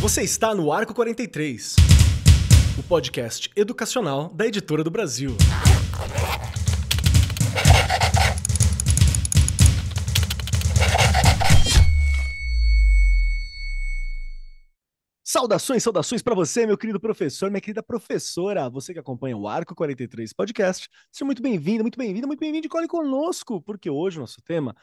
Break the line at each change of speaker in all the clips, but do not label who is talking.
Você está no Arco 43, o podcast educacional da Editora do Brasil. Saudações para você, meu querido professor, minha querida professora, você que acompanha o Arco 43 podcast. Seja muito bem-vindo, muito bem-vinda, muito bem-vindo e cole conosco, porque hoje o nosso tema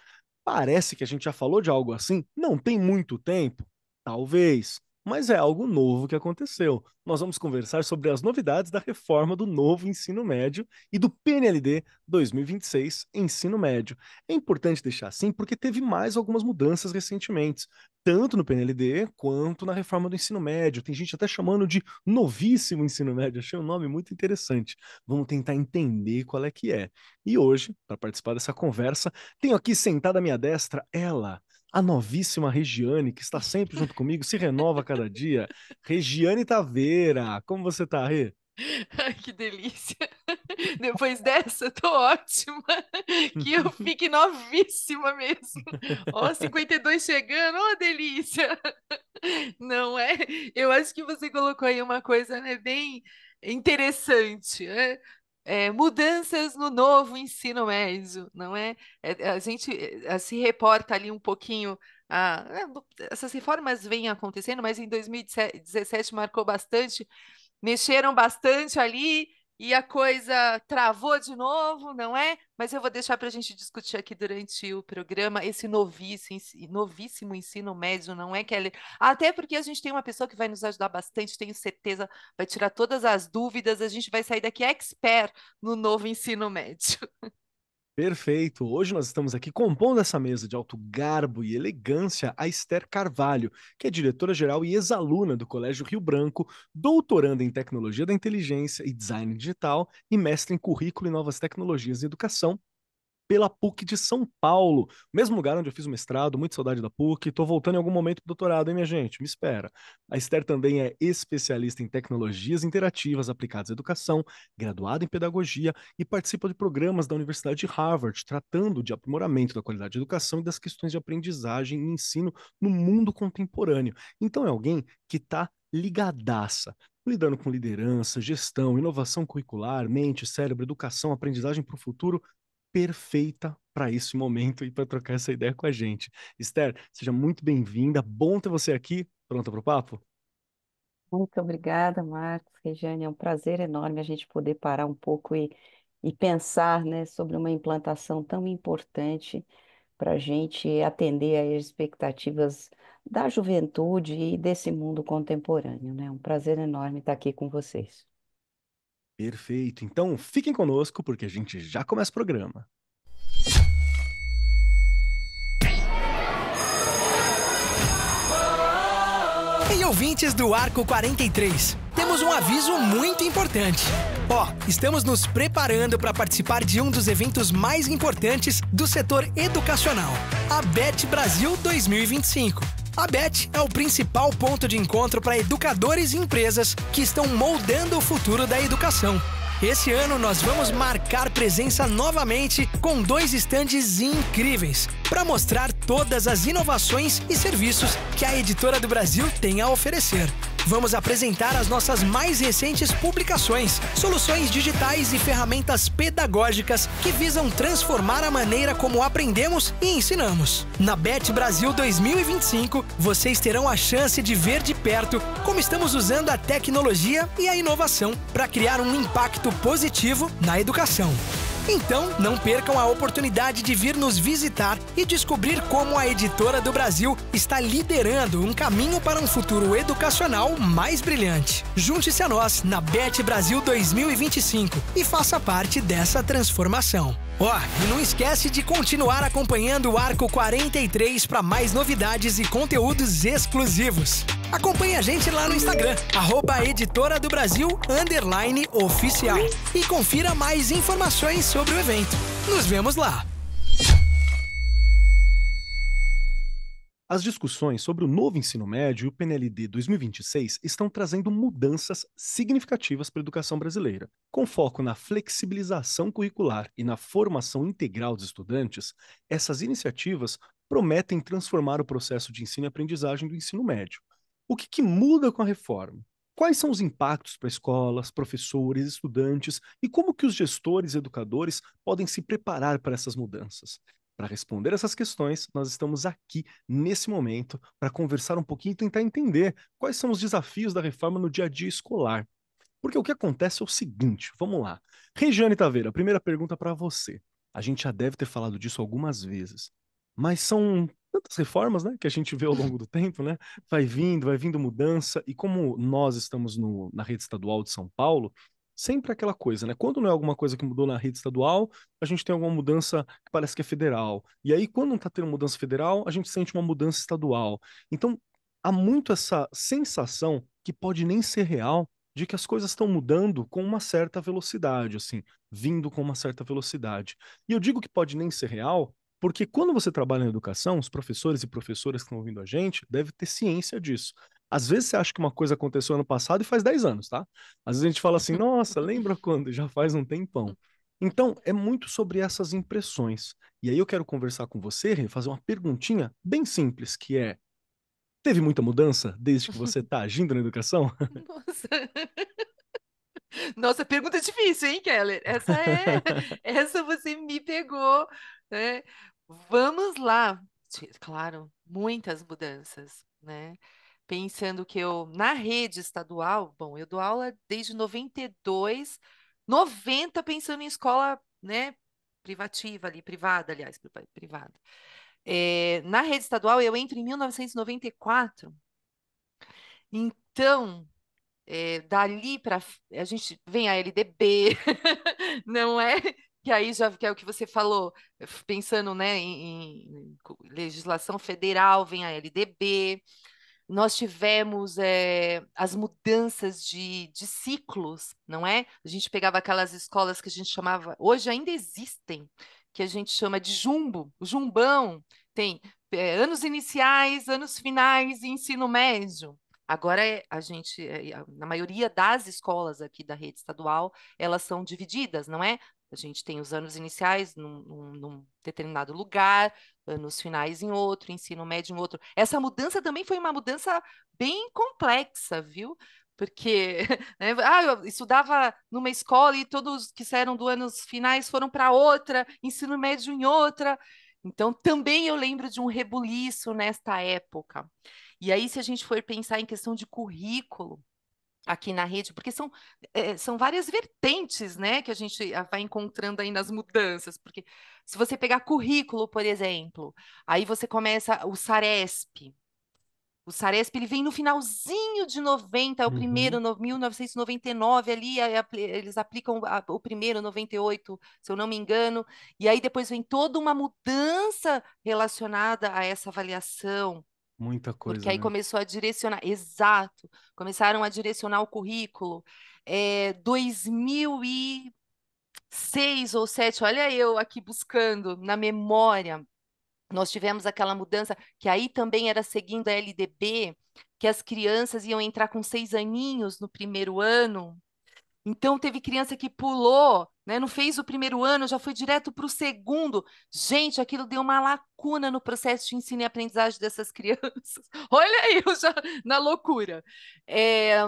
parece que a gente já falou de algo assim, não tem muito tempo, talvez, mas é algo novo que aconteceu. Nós vamos conversar sobre as novidades da reforma do novo ensino médio e do PNLD 2026 Ensino Médio. É importante deixar assim porque teve mais algumas mudanças recentemente, tanto no PNLD quanto na reforma do ensino médio. Tem gente até chamando de novíssimo ensino médio, achei um nome muito interessante. Vamos tentar entender qual é que é. E hoje, para participar dessa conversa, tenho aqui sentada à minha destra ela, a novíssima Regiane, que está sempre junto comigo, se renova a cada dia. Regiane Taveira, como você tá, Rê?
Ai, que delícia. Depois dessa, tô ótima. Que eu fique novíssima mesmo. Ó, 52 chegando, ó, delícia. Não é? Eu acho que você colocou aí uma coisa, né, bem interessante, né? Mudanças no novo ensino médio, não é? A gente se reporta ali um pouquinho. Essas reformas vêm acontecendo, mas em 2017 marcou bastante, mexeram bastante ali e a coisa travou de novo, não é? Mas eu vou deixar para a gente discutir aqui durante o programa esse novíssimo ensino médio, não é, Kelly? Até porque a gente tem uma pessoa que vai nos ajudar bastante, tenho certeza, vai tirar todas as dúvidas, a gente vai sair daqui expert no novo ensino médio.
Perfeito. Hoje nós estamos aqui compondo essa mesa de alto garbo e elegância a Esther Carvalho, que é diretora-geral e ex-aluna do Colégio Rio Branco, doutoranda em Tecnologia da Inteligência e Design Digital e mestre em Currículo e Novas Tecnologias e Educação pela PUC de São Paulo, mesmo lugar onde eu fiz o mestrado, muito saudade da PUC, tô voltando em algum momento pro doutorado, hein, minha gente? Me espera. A Esther também é especialista em tecnologias interativas aplicadas à educação, graduada em pedagogia e participa de programas da Universidade de Harvard, tratando de aprimoramento da qualidade da educação e das questões de aprendizagem e ensino no mundo contemporâneo. Então é alguém que está ligadaça, lidando com liderança, gestão, inovação curricular, mente, cérebro, educação, aprendizagem para o futuro, perfeita para esse momento e para trocar essa ideia com a gente. Esther, seja muito bem-vinda. Bom ter você aqui. Pronta para o papo?
Muito obrigada, Marcos, Regiane. É um prazer enorme a gente poder parar um pouco e pensar, né, sobre uma implantação tão importante para a gente atender às expectativas da juventude e desse mundo contemporâneo, né? Um prazer enorme estar aqui com vocês.
Perfeito. Então, fiquem conosco porque a gente já começa o programa.
E ouvintes do Arco 43, temos um aviso muito importante. Estamos nos preparando para participar de um dos eventos mais importantes do setor educacional, a BET Brasil 2025. A BET é o principal ponto de encontro para educadores e empresas que estão moldando o futuro da educação. Esse ano nós vamos marcar presença novamente com 2 estandes incríveis para mostrar todas as inovações e serviços que a Editora do Brasil tem a oferecer. Vamos apresentar as nossas mais recentes publicações, soluções digitais e ferramentas pedagógicas que visam transformar a maneira como aprendemos e ensinamos. Na BET Brasil 2025, vocês terão a chance de ver de perto como estamos usando a tecnologia e a inovação para criar um impacto positivo na educação. Então, não percam a oportunidade de vir nos visitar e descobrir como a Editora do Brasil está liderando um caminho para um futuro educacional mais brilhante. Junte-se a nós na BET Brasil 2025 e faça parte dessa transformação. E não esquece de continuar acompanhando o Arco 43 para mais novidades e conteúdos exclusivos. Acompanhe a gente lá no Instagram, @Editora do Brasil _oficial. E confira mais informações sobre o evento. Nos vemos lá!
As discussões sobre o novo ensino médio e o PNLD 2026 estão trazendo mudanças significativas para a educação brasileira. Com foco na flexibilização curricular e na formação integral dos estudantes, essas iniciativas prometem transformar o processo de ensino e aprendizagem do ensino médio. O que muda com a reforma? Quais são os impactos para escolas, professores, estudantes e como que os gestores e educadores podem se preparar para essas mudanças? Para responder essas questões, nós estamos aqui nesse momento para conversar um pouquinho e tentar entender quais são os desafios da reforma no dia a dia escolar. Porque o que acontece é o seguinte, vamos lá. Regiane Taveira, a primeira pergunta para você. A gente já deve ter falado disso algumas vezes, mas são tantas reformas, né, que a gente vê ao longo do tempo, né? Vai vindo mudança, e como nós estamos na rede estadual de São Paulo, sempre aquela coisa, né? Quando não é alguma coisa que mudou na rede estadual, a gente tem alguma mudança que parece que é federal. E aí, quando não está tendo mudança federal, a gente sente uma mudança estadual. Então, há muito essa sensação que pode nem ser real de que as coisas estão mudando com uma certa velocidade, assim, vindo com uma certa velocidade. E eu digo que pode nem ser real, porque quando você trabalha na educação, os professores e professoras que estão ouvindo a gente devem ter ciência disso. Às vezes você acha que uma coisa aconteceu ano passado e faz 10 anos, tá? Às vezes a gente fala assim, nossa, lembra quando? Já faz um tempão. Então, é muito sobre essas impressões. E aí eu quero conversar com você, Rê, fazer uma perguntinha bem simples, que é, teve muita mudança desde que você está agindo na educação?
Nossa. Nossa, pergunta difícil, hein, Keller? Essa você me pegou, né? Vamos lá. Claro, muitas mudanças, né? Pensando que eu, na rede estadual, bom, eu dou aula desde 92, 90 pensando em escola, né, privativa ali, privada, aliás, privada. Na rede estadual, eu entro em 1994, então dali para a gente vem a LDB, não é? Que aí já que é o que você falou, pensando, né, em legislação federal, vem a LDB. Nós tivemos as mudanças de ciclos, não é? A gente pegava aquelas escolas que a gente chamava, hoje ainda existem, que a gente chama de jumbo, o jumbão, tem anos iniciais, anos finais e ensino médio. Agora a gente, na maioria das escolas aqui da rede estadual, elas são divididas, não é? A gente tem os anos iniciais num determinado lugar, anos finais em outro, ensino médio em outro. Essa mudança também foi uma mudança bem complexa, viu? Porque né, eu estudava numa escola e todos que saíram do anos finais foram para outra, ensino médio em outra. Então, também eu lembro de um rebuliço nesta época. E aí, se a gente for pensar em questão de currículo, aqui na rede, porque são várias vertentes, né, que a gente vai encontrando aí nas mudanças, porque se você pegar currículo, por exemplo, aí você começa o Saresp. O Saresp, ele vem no finalzinho de 90, é o primeiro,
Uhum.
no 1999, ali eles aplicam o primeiro, 98, se eu não me engano, e aí depois vem toda uma mudança relacionada a essa avaliação,
Muita
porque
coisa,
aí
né?
começou a direcionar, exato, começaram a direcionar o currículo. 2006 ou 2007, olha eu aqui buscando na memória, nós tivemos aquela mudança que aí também era seguindo a LDB, que as crianças iam entrar com 6 aninhos no primeiro ano. Então, teve criança que pulou, né, não fez o primeiro ano, já foi direto para o segundo. Gente, aquilo deu uma lacuna no processo de ensino e aprendizagem dessas crianças. Olha aí, eu já na loucura. É,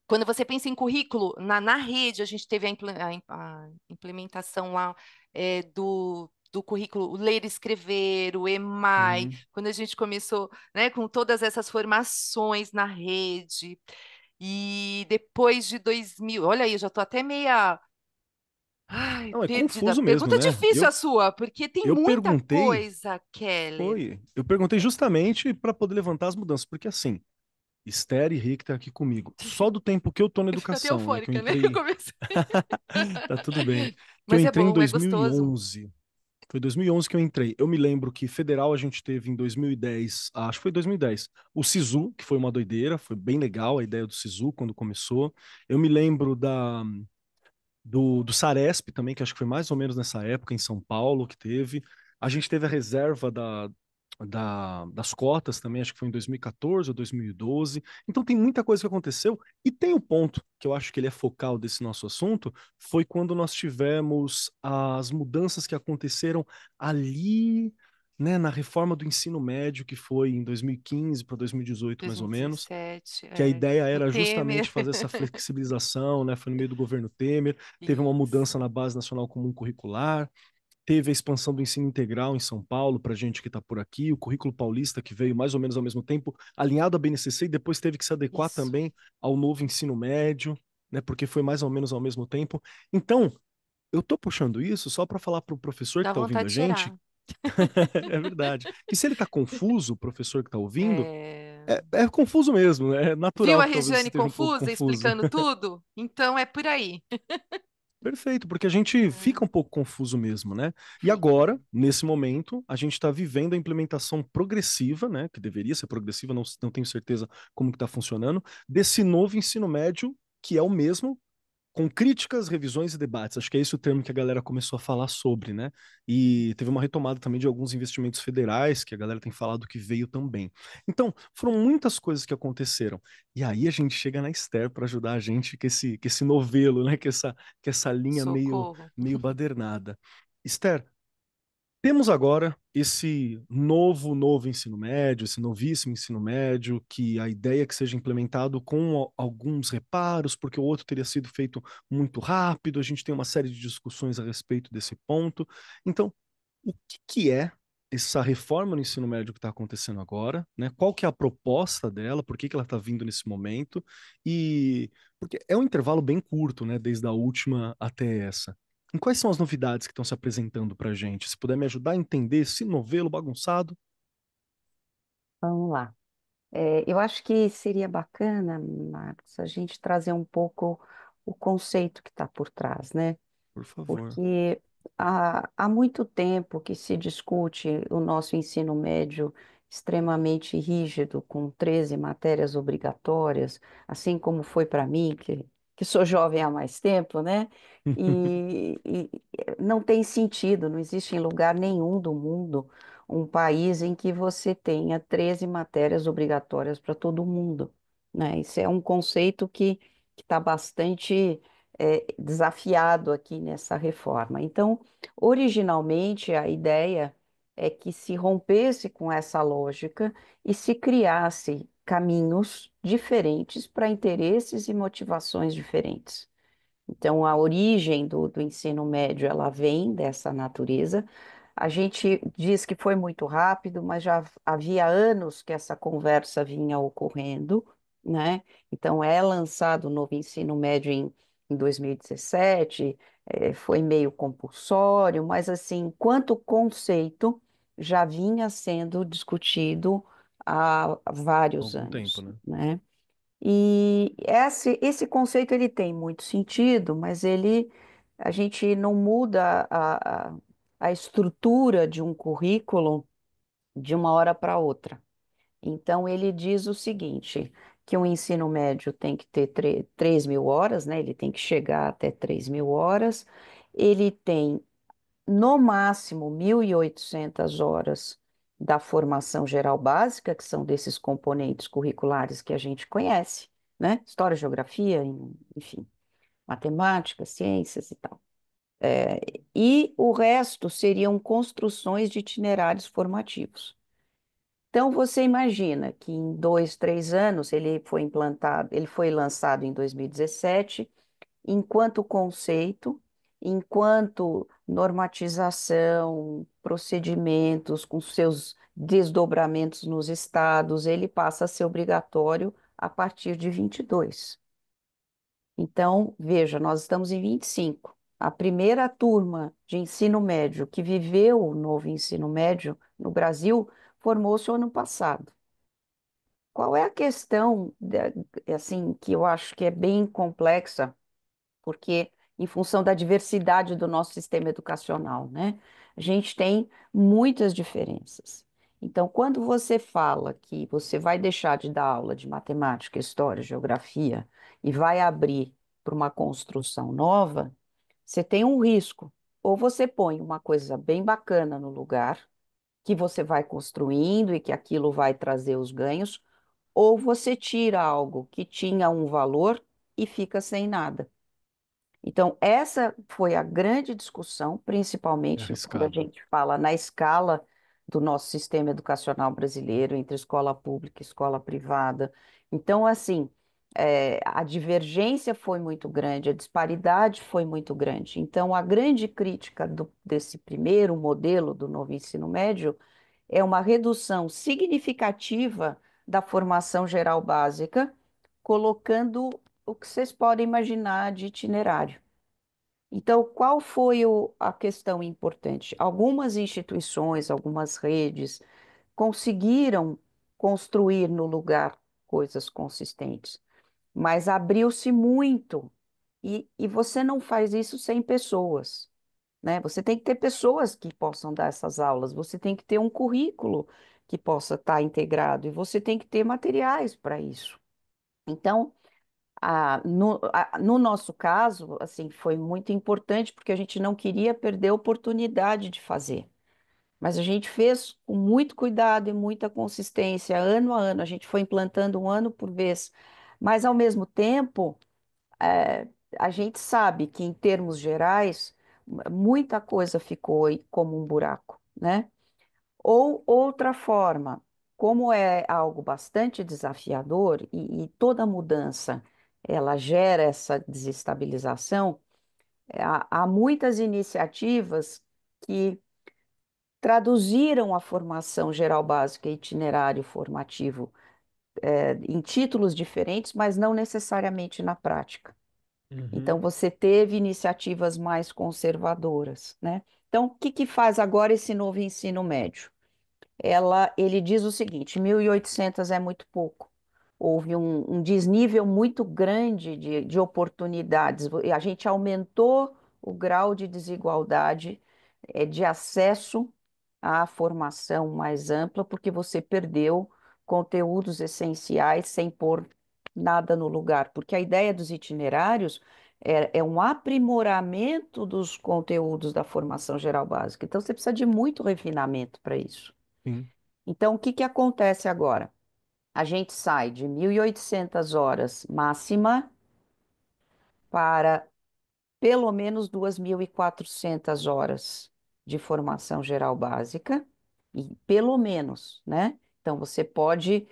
quando você pensa em currículo, na rede, a gente teve a implementação lá do currículo, o ler e escrever, o EMAI,
Sim.
quando a gente começou, né, com todas essas formações na rede. E depois de 2000, olha aí, eu já estou até meia, ai,
Não, é
perdida.
confuso mesmo,
Pergunta
né?
difícil a sua, porque tem
Eu
muita
perguntei,
coisa, Keller.
eu perguntei justamente para poder levantar as mudanças, porque assim, Esther e Rick tá aqui comigo. Só do tempo que eu tô na
Eu fico até
educação, né? Que eu
eufórica, né? Eu
entrei.
comecei.
Tá tudo bem. Que eu
Mas é
entrei em
bom, é gostoso.
2011. Foi 2011 que eu entrei. Eu me lembro que federal a gente teve em 2010, acho que foi 2010, o Sisu, que foi uma doideira, foi bem legal a ideia do Sisu quando começou. Eu me lembro do Saresp também, que acho que foi mais ou menos nessa época em São Paulo que teve. A gente teve a reserva das cotas também, acho que foi em 2014 ou 2012. Então tem muita coisa que aconteceu. E tem o ponto que eu acho que ele é focal desse nosso assunto, foi quando nós tivemos as mudanças que aconteceram ali. né, na reforma do ensino médio, que foi em 2015 para 2018, mais ou menos,
2017,
que a ideia
do
era
Temer.
justamente fazer essa flexibilização, né? Foi no meio do governo Temer, teve uma mudança
Isso.
na Base Nacional Comum Curricular, teve a expansão do ensino integral em São Paulo, para gente que está por aqui, o currículo paulista, que veio mais ou menos ao mesmo tempo, alinhado à BNCC, e depois teve que se adequar
Isso.
também ao novo ensino médio, né? Porque foi mais ou menos ao mesmo tempo. Então, eu tô puxando isso só para falar para o professor que
Dá
está ouvindo
vontade
a
de
gente,
chorar.
é verdade, que se ele está confuso, o professor que está ouvindo,
É...
é confuso mesmo, né? É
Viu
natural
a
que talvez você
Regiane
esteja um pouco
confusa
confuso.
explicando tudo? Então é por aí.
Perfeito, porque a gente fica
É,
um pouco confuso mesmo, né? E
fica.
agora, nesse momento, a gente está vivendo a implementação progressiva, né? Que deveria ser progressiva, não tenho certeza como que está funcionando, desse novo ensino médio, que é o mesmo com críticas, revisões e debates. Acho que é esse o termo que a galera começou a falar sobre, né? E teve uma retomada também de alguns investimentos federais, que a galera tem falado que veio também. Então, foram muitas coisas que aconteceram. E aí a gente chega na Esther para ajudar a gente que esse novelo, né? Que essa linha
Socorro.
meio badernada. Esther, temos agora esse novo ensino médio, esse novíssimo ensino médio, que a ideia é que seja implementado com alguns reparos, porque o outro teria sido feito muito rápido, a gente tem uma série de discussões a respeito desse ponto. Então, o que é essa reforma no ensino médio que está acontecendo agora, né? Qual que é a proposta dela, por que ela está vindo nesse momento, e porque é um intervalo bem curto, né, desde a última até essa. E quais são as novidades que estão se apresentando para a gente? Se puder me ajudar a entender esse novelo bagunçado,
Vamos lá. Eu acho que seria bacana, Marcos, a gente trazer um pouco o conceito que está por trás, né?
por favor.
Porque há muito tempo que se discute o nosso ensino médio extremamente rígido, com 13 matérias obrigatórias, assim como foi para mim, que sou jovem há mais tempo, né? E não tem sentido, não existe em lugar nenhum do mundo um país em que você tenha 13 matérias obrigatórias para todo mundo, né? Isso é um conceito que está bastante desafiado aqui nessa reforma. Então, originalmente, a ideia é que se rompesse com essa lógica e se criasse caminhos diferentes para interesses e motivações diferentes. Então, a origem do ensino médio, ela vem dessa natureza. A gente diz que foi muito rápido, mas já havia anos que essa conversa vinha ocorrendo, né? Então, é lançado o novo ensino médio em 2017, foi meio compulsório, mas, assim, quanto conceito, já vinha sendo discutido há
Há
vários
algum tempo,
anos,
né?
né? E esse conceito ele tem muito sentido, mas a gente não muda a estrutura de um currículo de uma hora para outra. Então ele diz o seguinte, que o ensino médio tem que ter 3.000 horas, né? Ele tem que chegar até 3.000 horas, ele tem no máximo 1.800 horas da formação geral básica, que são desses componentes curriculares que a gente conhece, né? História, geografia, enfim, matemática, ciências e tal. E o resto seriam construções de itinerários formativos. Então, você imagina que em 2, 3 anos ele foi implantado, ele foi lançado em 2017, enquanto conceito, enquanto normatização, procedimentos com seus desdobramentos nos estados, ele passa a ser obrigatório a partir de 22. Então, veja, nós estamos em 25. A primeira turma de ensino médio que viveu o novo ensino médio no Brasil formou-se o ano passado. Qual é a questão, assim, que eu acho que é bem complexa, porque em função da diversidade do nosso sistema educacional, né? A gente tem muitas diferenças. Então, quando você fala que você vai deixar de dar aula de matemática, história, geografia e vai abrir para uma construção nova, você tem um risco. Ou você põe uma coisa bem bacana no lugar, que você vai construindo e que aquilo vai trazer os ganhos, ou você tira algo que tinha um valor e fica sem nada. Então, essa foi a grande discussão,
É
principalmente quando a
arriscado.
gente fala na escala do nosso sistema educacional brasileiro, entre escola pública e escola privada. Então, assim, a divergência foi muito grande, a disparidade foi muito grande. Então, a grande crítica desse primeiro modelo do novo ensino médio é uma redução significativa da formação geral básica, colocando o que vocês podem imaginar de itinerário. Então, qual foi a questão importante? Algumas instituições, algumas redes conseguiram construir no lugar coisas consistentes, mas abriu-se muito. E você não faz isso sem pessoas, né? Você tem que ter pessoas que possam dar essas aulas, você tem que ter um currículo que possa estar integrado e você tem que ter materiais para isso. Então, no nosso caso, assim, foi muito importante porque a gente não queria perder a oportunidade de fazer. Mas a gente fez com muito cuidado e muita consistência, ano a ano. A gente foi implantando um ano por vez. Mas, ao mesmo tempo, eh, a gente sabe que, em termos gerais, muita coisa ficou aí como um buraco, né? Ou outra forma, como é algo bastante desafiador e toda mudança ela gera essa desestabilização, há muitas iniciativas que traduziram a formação geral básica e itinerário formativo, em títulos diferentes, mas não necessariamente na prática. Então,
Uhum.
você teve iniciativas mais conservadoras, né? Então, o que que faz agora esse novo ensino médio? Ele diz o seguinte: 1.800 é muito pouco. Houve um desnível muito grande de oportunidades. E a gente aumentou o grau de desigualdade, de acesso à formação mais ampla, porque você perdeu conteúdos essenciais sem pôr nada no lugar. Porque a ideia dos itinerários é um aprimoramento dos conteúdos da formação geral básica. Então, você precisa de muito refinamento para isso.
Sim.
Então, o que que acontece agora? A gente sai de 1.800 horas máxima para pelo menos 2.400 horas de formação geral básica, e pelo menos, né? Então, você pode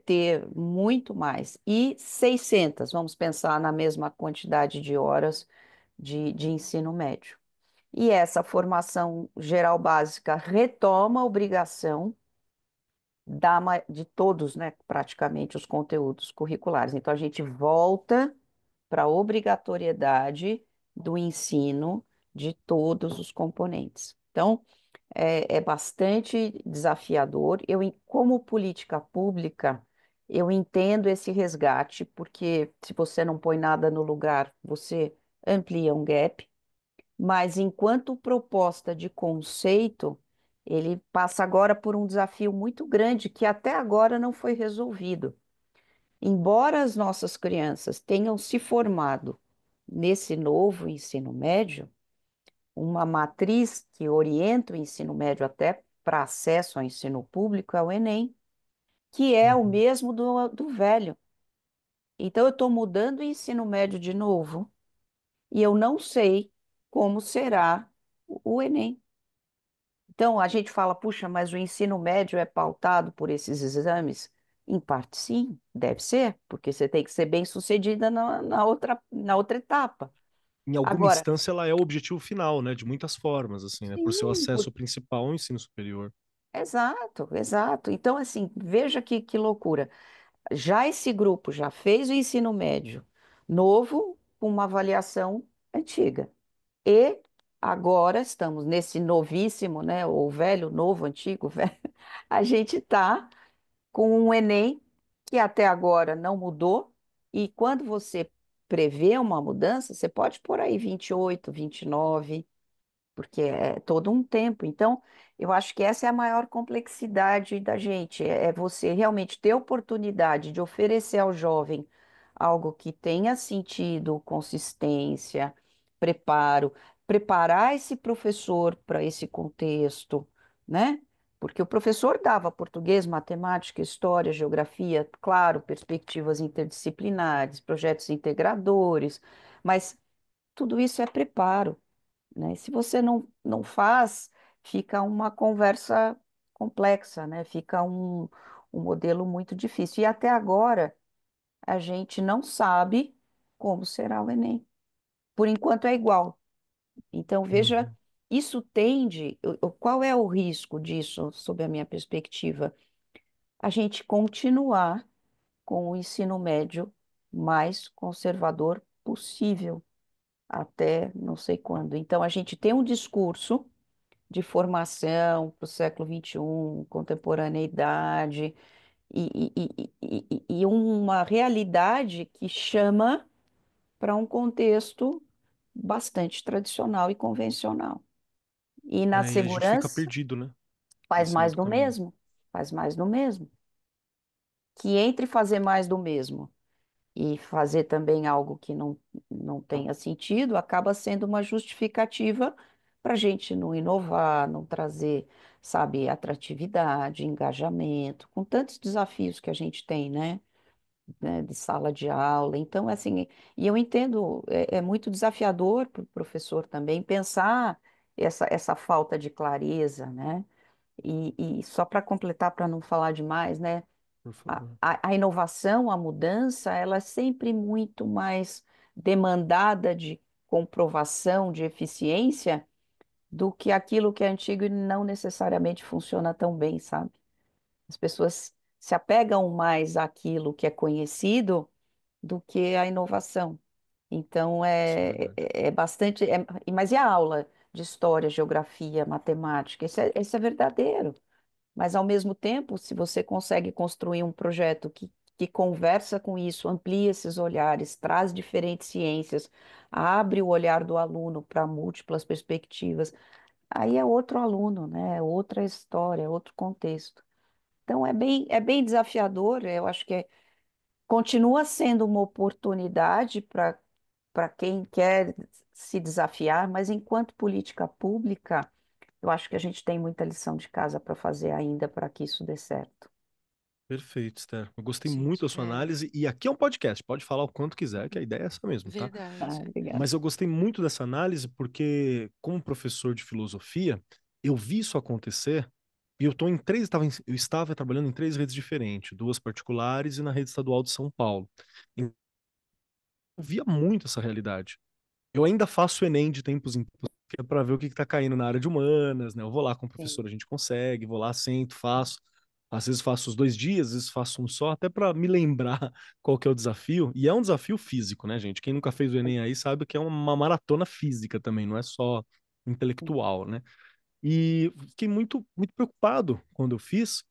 ter muito mais. E 600, vamos pensar na mesma quantidade de horas de ensino médio. E essa formação geral básica retoma a obrigação de todos, né, praticamente, os conteúdos curriculares. Então, a gente volta para a obrigatoriedade do ensino de todos os componentes. Então, é bastante desafiador. Como política pública, eu entendo esse resgate, porque se você não põe nada no lugar, você amplia um gap, mas enquanto proposta de conceito, ele passa agora por um desafio muito grande que até agora não foi resolvido. Embora as nossas crianças tenham se formado nesse novo ensino médio, uma matriz que orienta o ensino médio até para acesso ao ensino público é o Enem, que é o
Uhum.
mesmo do velho. Então, eu estou mudando o ensino médio de novo e eu não sei como será o Enem. Então, a gente fala, puxa, mas o ensino médio é pautado por esses exames? Em parte, sim, deve ser, porque você tem que ser bem-sucedida na outra etapa.
Em alguma
Agora,
instância, ela é o objetivo final, né? De muitas formas, assim, né? Por seu
sim,
acesso principal ao ensino superior.
exato, exato. Então, assim, veja que loucura. Já esse grupo já fez o ensino médio novo com uma avaliação antiga. E agora estamos nesse novíssimo, né? Ou velho, novo, antigo, velho. A gente está com um Enem que até agora não mudou, e quando você prevê uma mudança, você pode pôr aí 28, 29, porque é todo um tempo. Então, eu acho que essa é a maior complexidade da gente, é você realmente ter oportunidade de oferecer ao jovem algo que tenha sentido, consistência, preparo, preparar esse professor para esse contexto, né? Porque o professor dava português, matemática, história, geografia, claro, perspectivas interdisciplinares, projetos integradores, mas tudo isso é preparo, né? Se você não faz, fica uma conversa complexa, né? Fica um modelo muito difícil. E até agora a gente não sabe como será o Enem. Por enquanto é igual. Então, veja,
Uhum.
isso tende. Qual é o risco disso, sob a minha perspectiva? A gente continuar com o ensino médio mais conservador possível, até não sei quando. Então, a gente tem um discurso de formação para o século XXI, contemporaneidade, e uma realidade que chama para um contexto bastante tradicional e convencional. E na
E a gente fica
segurança,
perdido, né?
faz
Nesse meio
mais
do
do
caminho.
mesmo, faz mais do mesmo. Que entre fazer mais do mesmo e fazer também algo que não tenha sentido, acaba sendo uma justificativa para a gente não inovar, não trazer, sabe, atratividade, engajamento, com tantos desafios que a gente tem, né, de sala de aula. Então, assim, e eu entendo, é muito desafiador para o professor também pensar essa falta de clareza, né? E só para completar, para não falar demais, né?
Por favor.
A inovação, a mudança, ela é sempre muito mais demandada de comprovação, de eficiência, do que aquilo que é antigo e não necessariamente funciona tão bem, sabe? As pessoas se apegam mais àquilo que é conhecido do que à inovação. Então,
Isso é verdade.
é bastante. Mas e a aula de história, geografia, matemática? Isso é verdadeiro. Mas, ao mesmo tempo, se você consegue construir um projeto que conversa com isso, amplia esses olhares, traz diferentes ciências, abre o olhar do aluno para múltiplas perspectivas, aí é outro aluno, né? É outra história, é outro contexto. Então, é bem desafiador, eu acho que continua sendo uma oportunidade para quem quer se desafiar, mas enquanto política pública, eu acho que a gente tem muita lição de casa para fazer ainda para que isso dê certo.
Perfeito, Esther. Eu gostei muito
Gente,
da sua análise. E aqui é um podcast, pode falar o quanto quiser, que a ideia é essa mesmo, tá?
Ah,
verdade.
obrigada.
Mas eu gostei muito dessa análise porque, como professor de filosofia, eu vi isso acontecer e eu tô em três, eu estava trabalhando em três redes diferentes, duas particulares e na rede estadual de São Paulo. Então, eu via muito essa realidade. Eu ainda faço Enem de tempos em tempos para ver o que está caindo na área de humanas, né? Eu vou lá com o
Sim.
professor, a gente consegue, vou lá, sento, faço. Às vezes faço os 2 dias, às vezes faço um só, até para me lembrar qual que é o desafio. E é um desafio físico, né, gente? Quem nunca fez o Enem aí sabe que é uma maratona física também, não é só intelectual, né? E fiquei muito, muito preocupado quando eu fiz,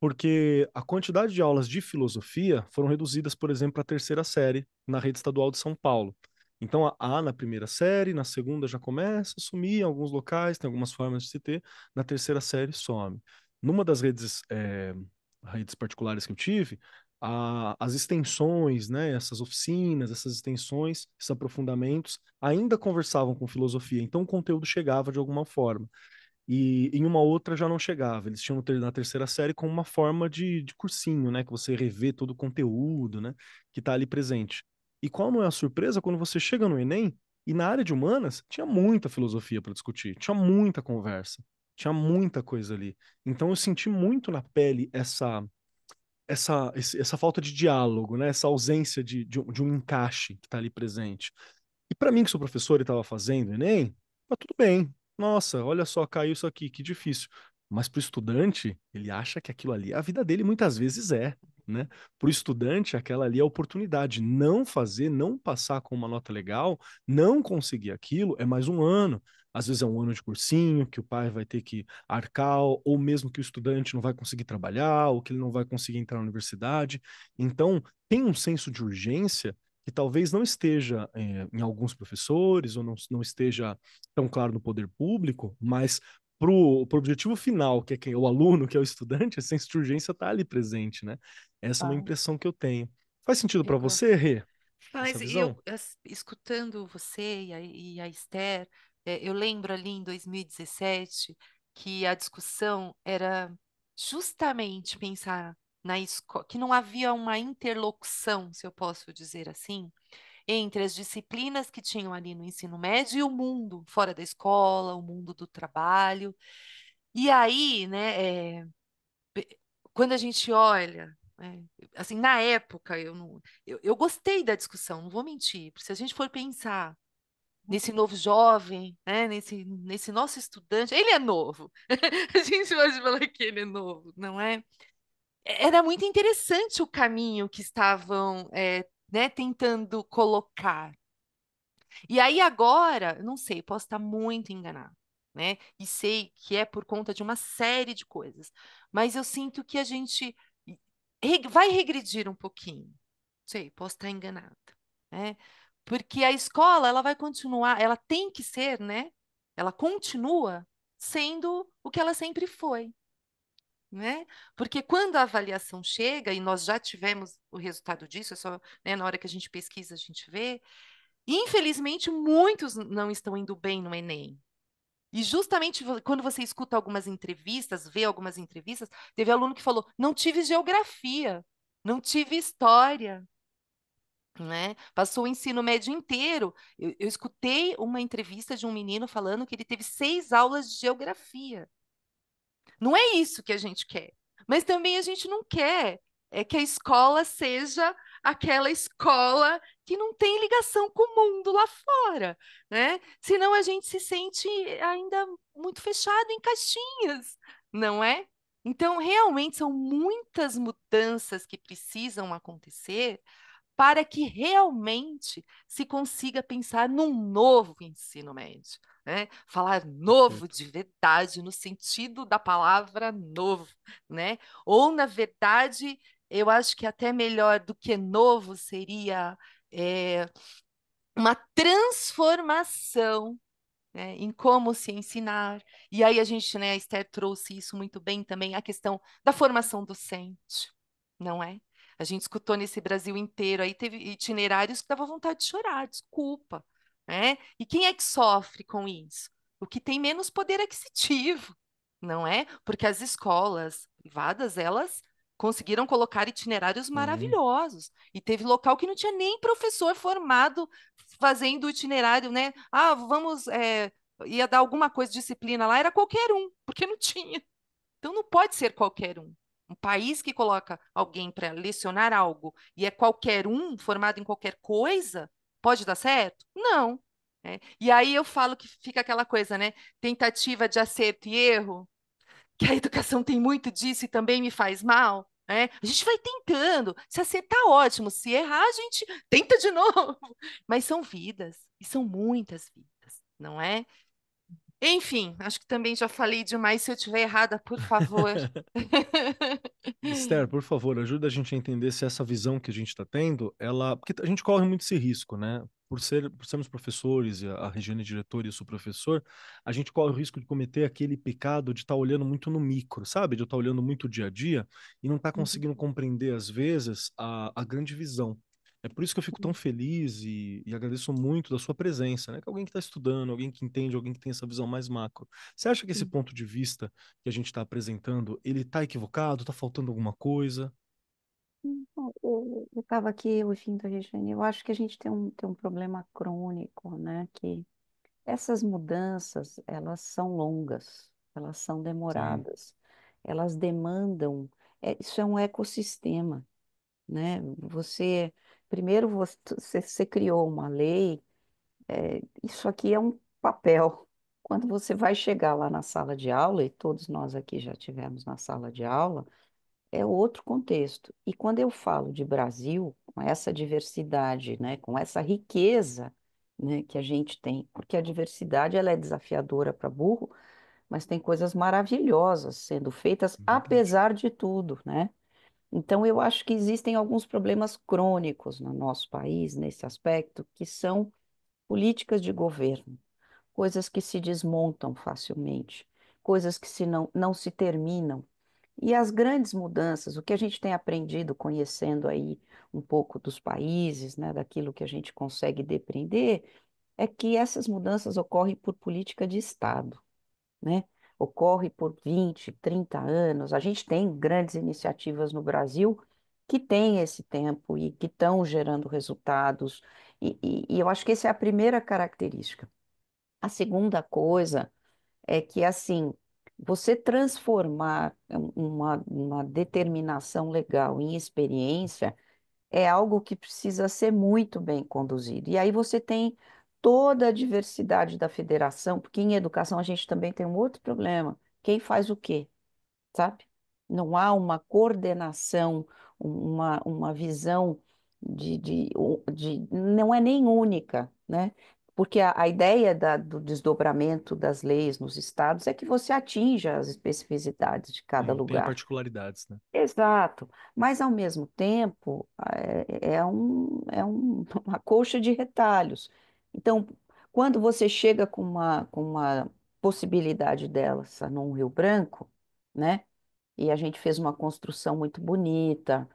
porque a quantidade de aulas de filosofia foram reduzidas, por exemplo, à terceira série na rede estadual de São Paulo. Então, a na primeira série, na segunda já começa a sumir em alguns locais, tem algumas formas de se ter, na terceira série some. Numa das redes particulares que eu tive, as extensões, né, essas oficinas, essas extensões, esses aprofundamentos, ainda conversavam com filosofia, então o conteúdo chegava de alguma forma. E em uma outra já não chegava. Eles tinham na terceira série como uma forma de cursinho, né? Que você revê todo o conteúdo, né? Que está ali presente. E qual não é a surpresa quando você chega no Enem e na área de humanas tinha muita filosofia para discutir, tinha muita conversa, tinha muita coisa ali. Então eu senti muito na pele essa falta de diálogo, né? Essa ausência de um encaixe que está ali presente. E para mim, que sou professor e estava fazendo Enem, tá tudo bem. Nossa, olha só, caiu isso aqui, que difícil. Mas para o estudante, ele acha que aquilo ali, a vida dele muitas vezes é, né? Para o estudante, aquela ali é a oportunidade. Não fazer, não passar com uma nota legal, não conseguir aquilo, é mais um ano. Às vezes é um ano de cursinho que o pai vai ter que arcar, ou mesmo que o estudante não vai conseguir trabalhar, ou que ele não vai conseguir entrar na universidade. Então, tem um senso de urgência que talvez não esteja em alguns professores ou não esteja tão claro no poder público, mas para o objetivo final, que é quem, o aluno, que é o estudante, essa urgência está ali presente, né? Essa é uma
Ah,
impressão que eu tenho. Faz sentido para
Legal.
você, Rê, essa
Mas
visão?
escutando você e a Esther, eu lembro ali em 2017 que a discussão era justamente pensar na escola, que não havia uma interlocução, se eu posso dizer assim, entre as disciplinas que tinham ali no ensino médio e o mundo fora da escola, o mundo do trabalho. E aí, né, quando a gente olha, né, assim, na época, eu gostei da discussão, não vou mentir, porque se a gente for pensar nesse novo jovem, né, nesse nosso estudante, ele é novo, a gente pode falar que ele é novo, não é? Era muito interessante o caminho que estavam, né, tentando colocar. E aí agora, eu não sei, posso estar muito enganada, né? E sei que é por conta de uma série de coisas, mas eu sinto que a gente vai regredir um pouquinho. Sei, posso estar enganada, né? Porque a escola, ela vai continuar, ela tem que ser, né? Ela continua sendo o que ela sempre foi, né? Porque quando a avaliação chega, e nós já tivemos o resultado disso, é só, né, na hora que a gente pesquisa, a gente vê, infelizmente, muitos não estão indo bem no Enem. E justamente quando você escuta algumas entrevistas, vê algumas entrevistas, teve aluno que falou: não tive geografia, não tive história, né? Passou o ensino médio inteiro. Eu escutei uma entrevista de um menino falando que ele teve 6 aulas de geografia. Não é isso que a gente quer. Mas também a gente não quer que a escola seja aquela escola que não tem ligação com o mundo lá fora, né? Senão a gente se sente ainda muito fechado em caixinhas, não é? Então, realmente são muitas mudanças que precisam acontecer para que realmente se consiga pensar num novo ensino médio, né? Falar novo
Perfeito.
de verdade, no sentido da palavra novo, né? Ou, na verdade, eu acho que até melhor do que novo seria uma transformação, né, em como se ensinar. E aí a gente, né, a Esther trouxe isso muito bem também, a questão da formação docente, não é? A gente escutou nesse Brasil inteiro, aí teve itinerários que dava vontade de chorar, desculpa, né? E quem é que sofre com isso? O que tem menos poder aquisitivo, não é? Porque as escolas privadas, elas conseguiram colocar itinerários
Sim.
maravilhosos. E teve local que não tinha nem professor formado fazendo o itinerário, né? Ah, vamos, ia dar alguma coisa de disciplina lá, era qualquer um, porque não tinha. Então não pode ser qualquer um. Um país que coloca alguém para lecionar algo e é qualquer um, formado em qualquer coisa, pode dar certo? Não. Né? E aí eu falo que fica aquela coisa, né? Tentativa de acerto e erro, que a educação tem muito disso e também me faz mal. Né? A gente vai tentando. Se acertar, ótimo. Se errar, a gente tenta de novo. Mas são vidas, e são muitas vidas, não é? Enfim, acho que também já falei demais. Se eu estiver errada, por favor.
Esther, por favor, ajuda a gente a entender se essa visão que a gente está tendo, ela. Porque a gente corre muito esse risco, né? Por sermos professores, e a Regiane é diretora e eu sou professor, a gente corre o risco de cometer aquele pecado de estar olhando muito no micro, sabe? De estar olhando muito o dia a dia e não estar conseguindo compreender, às vezes, a grande visão. É por isso que eu fico tão feliz e agradeço muito da sua presença, né? Que é alguém que está estudando, alguém que entende, alguém que tem essa visão mais macro. Você acha que esse ponto de vista que a gente está apresentando, ele está equivocado? Está faltando alguma coisa?
Bom, eu estava aqui ouvindo a Regiane, eu acho que a gente tem um problema crônico, né? Que essas mudanças, elas são longas, elas são
Sim.
demoradas, elas demandam, isso é um ecossistema, né? Primeiro você criou uma lei, isso aqui é um papel. Quando você vai chegar lá na sala de aula, e todos nós aqui já tivemos na sala de aula, é outro contexto. E quando eu falo de Brasil, com essa diversidade, né, com essa riqueza, né, que a gente tem, porque a diversidade ela é desafiadora para burro, mas tem coisas maravilhosas sendo feitas
Verdade.
apesar de tudo, né? Então eu acho que existem alguns problemas crônicos no nosso país nesse aspecto, que são políticas de governo, coisas que se desmontam facilmente, coisas que não se terminam. E as grandes mudanças, o que a gente tem aprendido conhecendo aí um pouco dos países, né, daquilo que a gente consegue depreender, é que essas mudanças ocorrem por política de Estado, né? Ocorre por 20, 30 anos. A gente tem grandes iniciativas no Brasil que têm esse tempo e que estão gerando resultados. E eu acho que essa é a primeira característica. A segunda coisa é que, assim, Você transformar uma determinação legal em experiência é algo que precisa ser muito bem conduzido. E aí você tem toda a diversidade da federação, porque em educação a gente também tem um outro problema. Quem faz o quê? Sabe? Não há uma coordenação, uma visão não é nem única, né? Porque a ideia do desdobramento das leis nos estados é que você atinja as especificidades de cada
Sim, tem
lugar.
particularidades, né?
Exato, mas ao mesmo tempo uma colcha de retalhos. Então, quando você chega com uma possibilidade dessa num Rio Branco, né? E a gente fez uma construção muito bonita.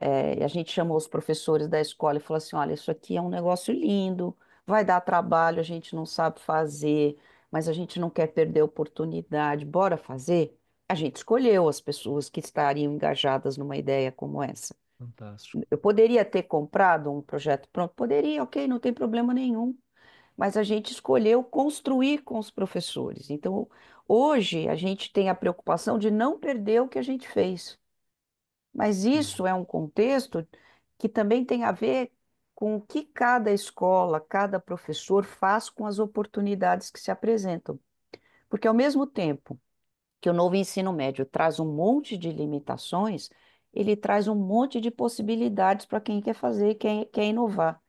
E a gente chamou os professores da escola e falou assim: olha, isso aqui é um negócio lindo, vai dar trabalho, a gente não sabe fazer, mas a gente não quer perder a oportunidade, bora fazer? A gente escolheu as pessoas que estariam engajadas numa ideia como essa.
Fantástico.
Eu poderia ter comprado um projeto pronto? Poderia, ok, não tem problema nenhum, mas a gente escolheu construir com os professores. Então, hoje, a gente tem a preocupação de não perder o que a gente fez. Mas
Uhum.
isso é um contexto que também tem a ver com o que cada escola, cada professor faz com as oportunidades que se apresentam. Porque, ao mesmo tempo que o novo ensino médio traz um monte de limitações, ele traz um monte de possibilidades para quem quer fazer, quem quer inovar.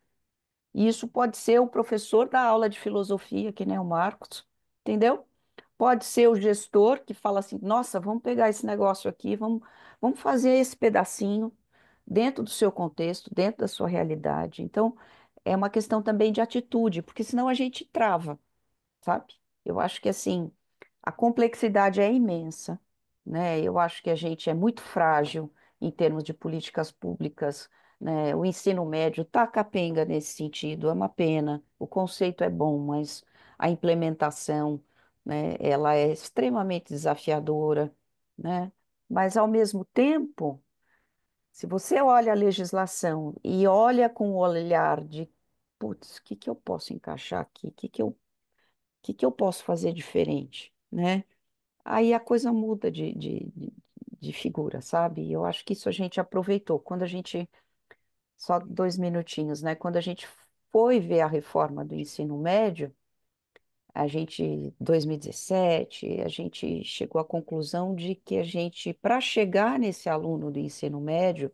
E isso pode ser o professor da aula de filosofia, que nem o Marcos, entendeu? Pode ser o gestor que fala assim: nossa, vamos pegar esse negócio aqui, vamos fazer esse pedacinho dentro do seu contexto, dentro da sua realidade. Então, é uma questão também de atitude, porque senão a gente trava, sabe? Eu acho que assim, a complexidade é imensa, né? Eu acho que a gente é muito frágil em termos de políticas públicas, né? O ensino médio está capenga nesse sentido, é uma pena. O conceito é bom, mas a implementação, né, ela é extremamente desafiadora, né? Mas ao mesmo tempo, se você olha a legislação e olha com o olhar de, putz, o que que eu posso encaixar aqui? O que que eu posso fazer diferente, né? Aí a coisa muda de figura, sabe? E eu acho que isso a gente aproveitou. Quando a gente, só 2 minutinhos, né? Quando a gente foi ver a reforma do ensino médio, 2017, a gente chegou à conclusão de que a gente, para chegar nesse aluno do ensino médio,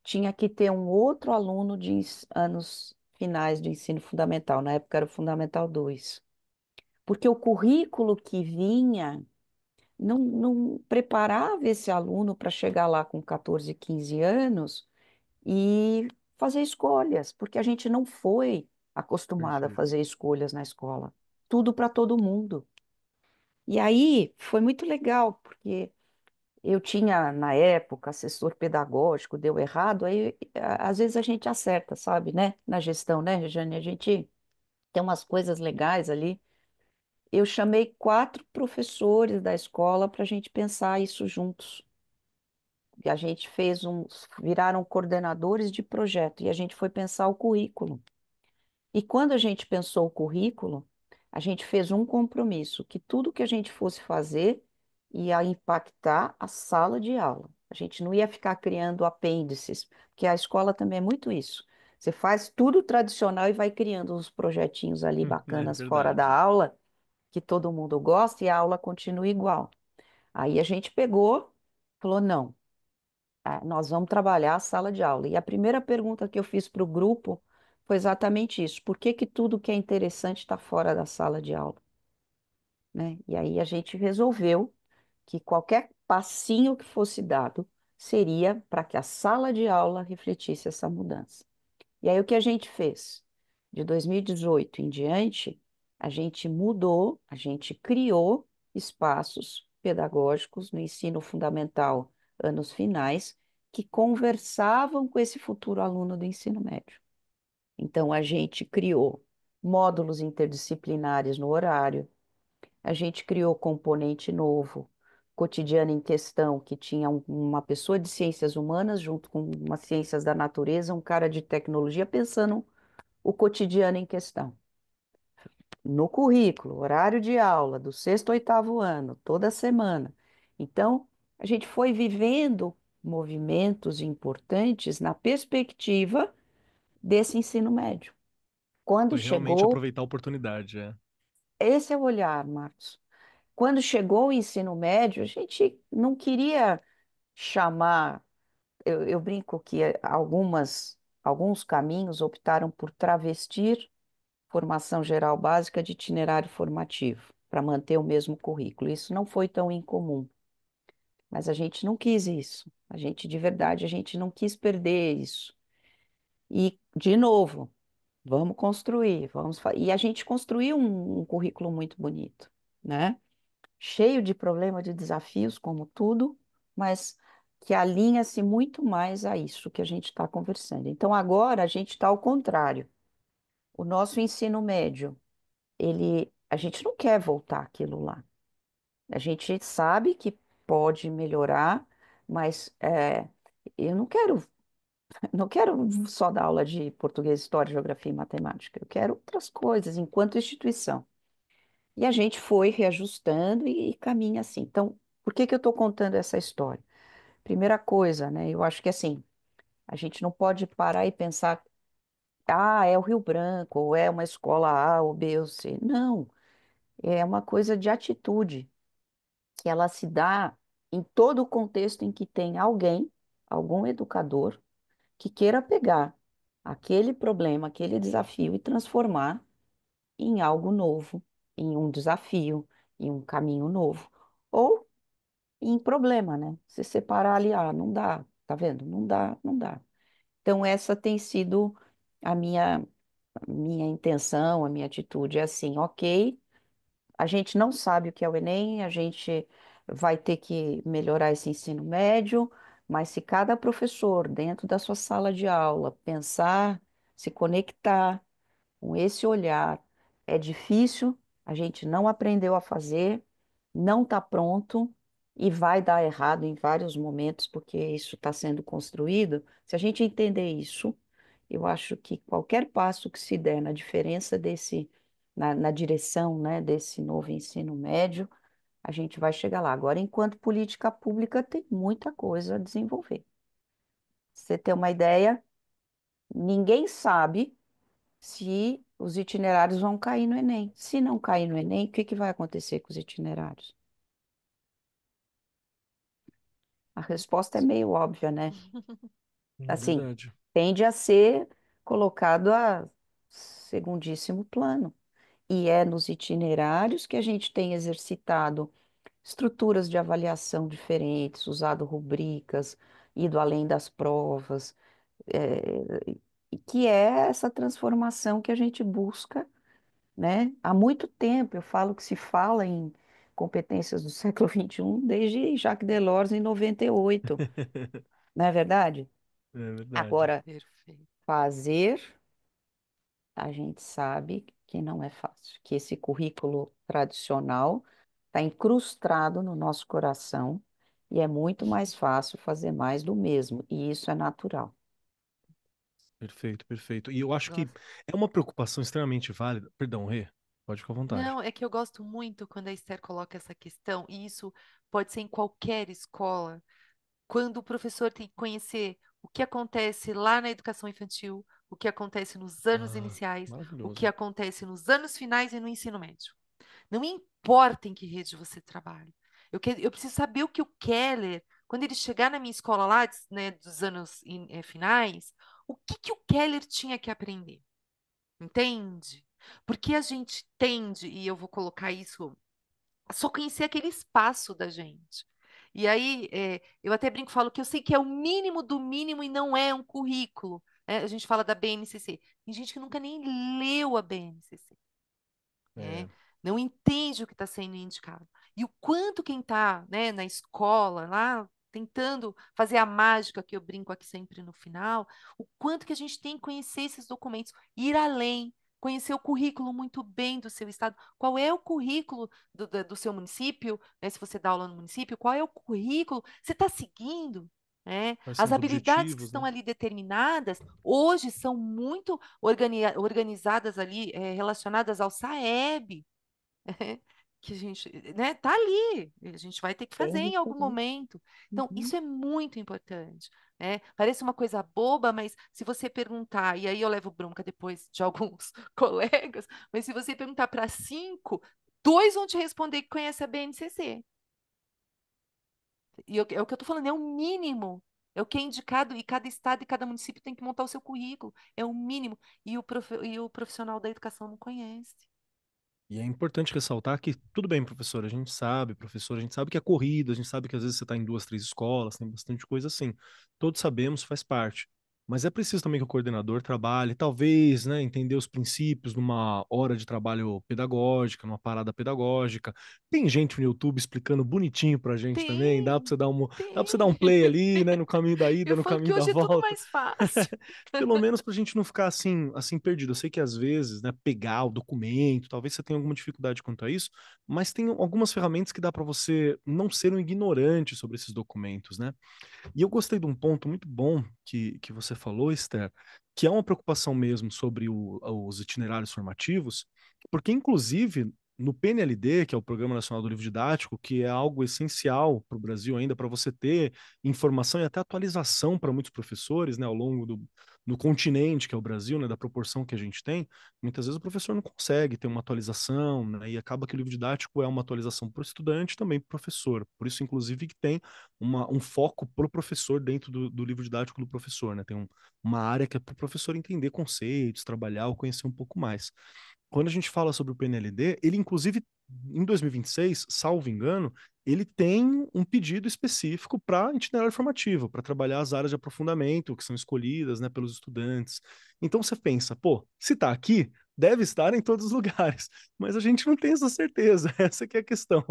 tinha que ter um outro aluno de anos finais do ensino fundamental. Na época era o Fundamental 2. Porque o currículo que vinha não preparava esse aluno para chegar lá com 14, 15 anos e fazer escolhas, porque a gente não foi acostumado a
Perfeito.
fazer escolhas na escola. Tudo para todo mundo. E aí foi muito legal, porque eu tinha, na época, assessor pedagógico, deu errado, aí às vezes a gente acerta, sabe, né? Na gestão, né, Regiane? A gente tem umas coisas legais ali. Eu chamei 4 professores da escola para a gente pensar isso juntos. E a gente viraram coordenadores de projeto e a gente foi pensar o currículo. E quando a gente pensou o currículo, a gente fez um compromisso que tudo que a gente fosse fazer ia impactar a sala de aula. A gente não ia ficar criando apêndices, porque a escola também é muito isso. Você faz tudo tradicional e vai criando uns projetinhos ali
É
bacanas fora da
verdade.
aula, que todo mundo gosta e a aula continua igual. Aí a gente pegou, falou: não, nós vamos trabalhar a sala de aula. E a primeira pergunta que eu fiz para o grupo foi exatamente isso: por que que tudo que é interessante está fora da sala de aula? Né? E aí a gente resolveu que qualquer passinho que fosse dado seria para que a sala de aula refletisse essa mudança. E aí o que a gente fez? De 2018 em diante, a gente mudou, a gente criou espaços pedagógicos no ensino fundamental, anos finais, que conversavam com esse futuro aluno do ensino médio. Então, a gente criou módulos interdisciplinares no horário, a gente criou componente novo, cotidiano em questão, que tinha uma pessoa de ciências humanas junto com uma ciências da natureza, um cara de tecnologia pensando o cotidiano em questão. no currículo, horário de aula, do sexto ao oitavo ano, toda semana. Então, a gente foi vivendo movimentos importantes na perspectiva desse ensino médio. Quando
Foi realmente
chegou,
aproveitar a oportunidade, é.
esse é o olhar, Marcos. Quando chegou o ensino médio, a gente não queria chamar, eu brinco que alguns caminhos optaram por travestir formação geral básica de itinerário formativo, para manter o mesmo currículo. Isso não foi tão incomum, mas a gente não quis isso. A gente, de verdade, a gente não quis perder isso. E, de novo, vamos construir, e a gente construiu um currículo muito bonito, né? Cheio de problemas, de desafios, como tudo, mas que alinha-se muito mais a isso que a gente está conversando. Então, agora a gente está ao contrário. O nosso ensino médio, a gente não quer voltar aquilo lá. A gente sabe que pode melhorar, mas eu não quero só dar aula de português, história, geografia e matemática. Eu quero outras coisas enquanto instituição. E a gente foi reajustando e caminha assim. Então, por que que eu estou contando essa história? Primeira coisa, né? Eu acho que assim, a gente não pode parar e pensar, é o Rio Branco, ou é uma escola A, ou B, ou C. Não, é uma coisa de atitude, que ela se dá em todo o contexto em que tem alguém, algum educador, que queira pegar aquele problema, aquele desafio e transformar em algo novo, em um desafio, em um caminho novo. Ou em problema, né? Se separar ali, não dá, tá vendo? Não dá, não dá. Então, essa tem sido a minha intenção, a minha atitude. É assim, ok, a gente não sabe o que é o Enem, a gente vai ter que melhorar esse ensino médio, mas se cada professor, dentro da sua sala de aula, pensar, se conectar com esse olhar, é difícil, a gente não aprendeu a fazer, não está pronto e vai dar errado em vários momentos, porque isso está sendo construído. Se a gente entender isso, eu acho que qualquer passo que se der na diferença na direção, né, desse novo ensino médio, a gente vai chegar lá. Agora, enquanto política pública, tem muita coisa a desenvolver. Você ter uma ideia, ninguém sabe se os itinerários vão cair no Enem. Se não cair no Enem, o que que vai acontecer com os itinerários? A resposta é meio óbvia, né?
É
Assim,
verdade.
tende a ser colocado a segundíssimo plano. E é nos itinerários que a gente tem exercitado estruturas de avaliação diferentes, usado rubricas, ido além das provas, e que é essa transformação que a gente busca, né? Há muito tempo, eu falo que se fala em competências do século XXI desde Jacques Delors em 98, não é verdade?
É verdade.
Agora,
Perfeito.
fazer, a gente sabe que não é fácil, que esse currículo tradicional está incrustado no nosso coração e é muito mais fácil fazer mais do mesmo, e isso é natural.
Perfeito, perfeito. E eu acho que
Gosto.
é uma preocupação extremamente válida. Perdão, Rê, pode ficar à vontade.
Não, é que eu gosto muito quando a Esther coloca essa questão, e isso pode ser em qualquer escola, quando o professor tem que conhecer o que acontece lá na educação infantil, o que acontece nos anos
Ah,
iniciais, o que
maravilhoso.
acontece nos anos finais e no ensino médio. Não importa em que rede você trabalha. Eu preciso saber o que o Keller, quando ele chegar na minha escola lá, né, dos anos finais, o que que o Keller tinha que aprender. Entende? Porque a gente tende, e eu vou colocar isso, a só conhecer aquele espaço da gente. E aí, eu até brinco, falo que eu sei que é o mínimo do mínimo e não é um currículo. Né? A gente fala da BNCC. Tem gente que nunca nem leu a BNCC,
É,
né? Não entende o que está sendo indicado. E o quanto quem está, né, na escola, lá, tentando fazer a mágica que eu brinco aqui sempre no final, o quanto que a gente tem que conhecer esses documentos, ir além, conhecer o currículo muito bem do seu estado. Qual é o currículo do seu município, né, se você dá aula no município, qual é o currículo? Você está seguindo?
Quais são
As
os
habilidades que
objetivos,
estão
né?
ali determinadas, hoje são muito organizadas ali, relacionadas ao SAEB, que a gente, né, tá ali, a gente vai ter que
Bem
fazer em algum
referente.
momento. Então,
Uhum.
isso é muito importante, né? Parece uma coisa boba, mas se você perguntar, e aí eu levo bronca depois de alguns colegas, mas se você perguntar para 5, 2 vão te responder que conhece a BNCC. E é o que eu estou falando, é o mínimo. É o que é indicado, e cada estado e cada município tem que montar o seu currículo. É o mínimo. E o profissional da educação não conhece.
E é importante ressaltar que, tudo bem, professor, a gente sabe, professor, a gente sabe que é corrida, a gente sabe que às vezes você está em 2, 3 escolas, tem bastante coisa assim. Todos sabemos, faz parte. Mas é preciso também que o coordenador trabalhe, talvez, né, entender os princípios numa hora de trabalho pedagógica, numa parada pedagógica. Tem gente no YouTube explicando bonitinho pra gente também,
Tem,
dá pra você dar um
tem.
play ali, né, no caminho da ida,
Eu
no
falo que
caminho da
hoje é tudo
volta.
mais fácil.
Pelo menos para a gente não ficar assim perdido. Eu sei que às vezes, né, pegar o documento, talvez você tenha alguma dificuldade quanto a isso, mas tem algumas ferramentas que dá para você não ser um ignorante sobre esses documentos, né? E eu gostei de um ponto muito bom que você falou, Esther, que é uma preocupação mesmo sobre os itinerários formativos, porque inclusive no PNLD, que é o Programa Nacional do Livro Didático, que é algo essencial para o Brasil ainda, para você ter informação e até atualização para muitos professores, né, ao longo do continente, que é o Brasil, né, da proporção que a gente tem, muitas vezes o professor não consegue ter uma atualização, né, e acaba que o livro didático é uma atualização para o estudante e também para o professor. Por isso, inclusive, que tem um foco para o professor dentro do livro didático do professor, né? Tem uma área que é para o professor entender conceitos, trabalhar ou conhecer um pouco mais. Quando a gente fala sobre o PNLD, ele inclusive em 2026, salvo engano, ele tem um pedido específico para itinerário formativo, para trabalhar as áreas de aprofundamento que são escolhidas, né, pelos estudantes. Então você pensa, pô, se está aqui, deve estar em todos os lugares, mas a gente não tem essa certeza, essa que é a questão.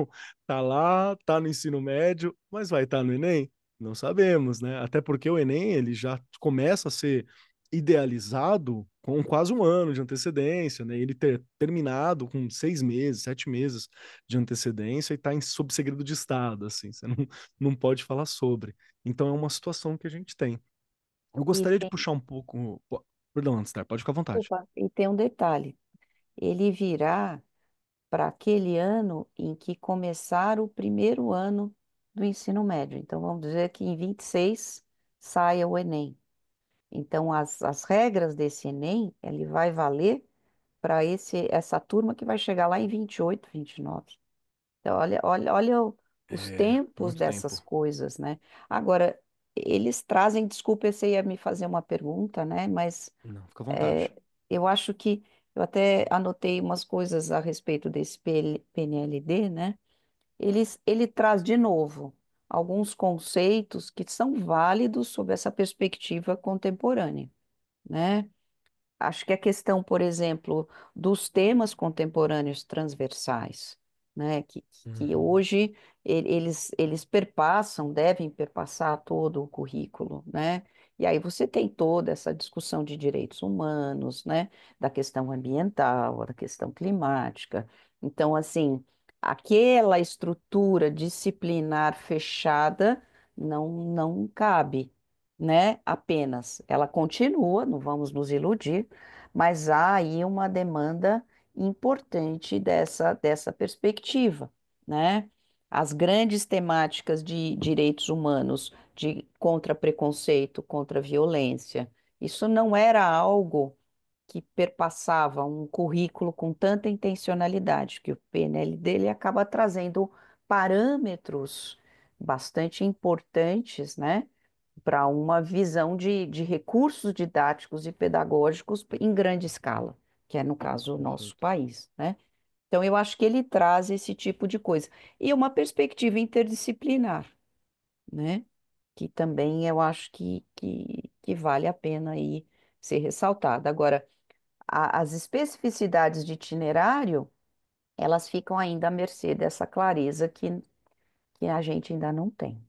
Tá lá, tá no ensino médio, mas vai estar no Enem? Não sabemos, né? Até porque o Enem, ele já começa a ser idealizado com quase um ano de antecedência, né? Ele ter terminado com 6 meses, 7 meses de antecedência e está sob segredo de Estado, assim, você não pode falar sobre. Então é uma situação que a gente tem. Eu
E
gostaria de
tem,
puxar um pouco. Perdão, Anstar, pode ficar à vontade.
opa, e tem um detalhe. Ele virá para aquele ano em que começar o primeiro ano do ensino médio. Então, vamos dizer que em 26 saia o Enem. Então, as regras desse Enem, ele vai valer para essa turma que vai chegar lá em 28, 29. Então, os
É,
tempos
muito
dessas
tempo.
coisas, né? Agora, eles trazem, desculpa, você ia me fazer uma pergunta, né? Mas
Não, fica à vontade.
é, eu acho que eu até anotei umas coisas a respeito desse PNLD, né? Ele traz de novo alguns conceitos que são válidos sob essa perspectiva contemporânea, né? Acho que a questão, por exemplo, dos temas contemporâneos transversais, né, que
Uhum,
hoje eles perpassam, devem perpassar todo o currículo, né? E aí você tem toda essa discussão de direitos humanos, né, da questão ambiental, da questão climática. Então, assim, aquela estrutura disciplinar fechada não cabe, né? Apenas. Ela continua, não vamos nos iludir, mas há aí uma demanda importante dessa perspectiva, né? As grandes temáticas de direitos humanos, de contra preconceito, contra violência, isso não era algo que perpassava um currículo com tanta intencionalidade, que o PNL dele acaba trazendo parâmetros bastante importantes, né? Para uma visão de recursos didáticos e pedagógicos em grande escala, que é, no caso, o nosso
perfeito.
país, né? Então, eu acho que ele traz esse tipo de coisa. E uma perspectiva interdisciplinar, né? Que também eu acho que vale a pena aí ser ressaltada. Agora, as especificidades de itinerário, elas ficam ainda à mercê dessa clareza que a gente ainda não tem.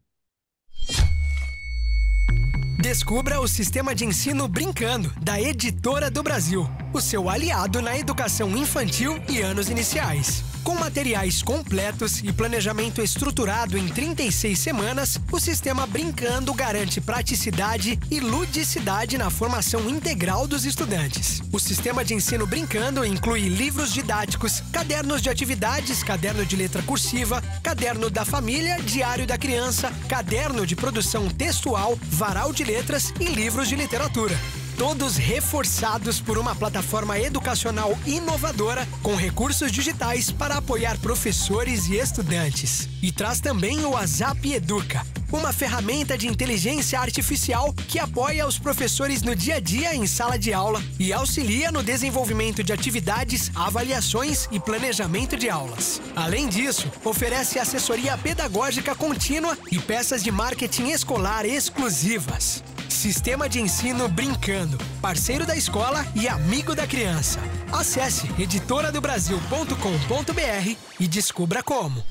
Descubra o sistema de ensino Brincando, da Editora do Brasil, o seu aliado na educação infantil e anos iniciais. Com materiais completos e planejamento estruturado em 36 semanas, o sistema Brincando garante praticidade e ludicidade na formação integral dos estudantes. O sistema de ensino Brincando inclui livros didáticos, cadernos de atividades, caderno de letra cursiva, caderno da família, diário da criança, caderno de produção textual, varal de letras e livros de literatura. Todos reforçados por uma plataforma educacional inovadora com recursos digitais para apoiar professores e estudantes. E traz também o WhatsApp Educa, uma ferramenta de inteligência artificial que apoia os professores no dia a dia em sala de aula e auxilia no desenvolvimento de atividades, avaliações e planejamento de aulas. Além disso, oferece assessoria pedagógica contínua e peças de marketing escolar exclusivas. Sistema de ensino Brincando, parceiro da escola e amigo da criança. Acesse editoradobrasil.com.br e descubra como.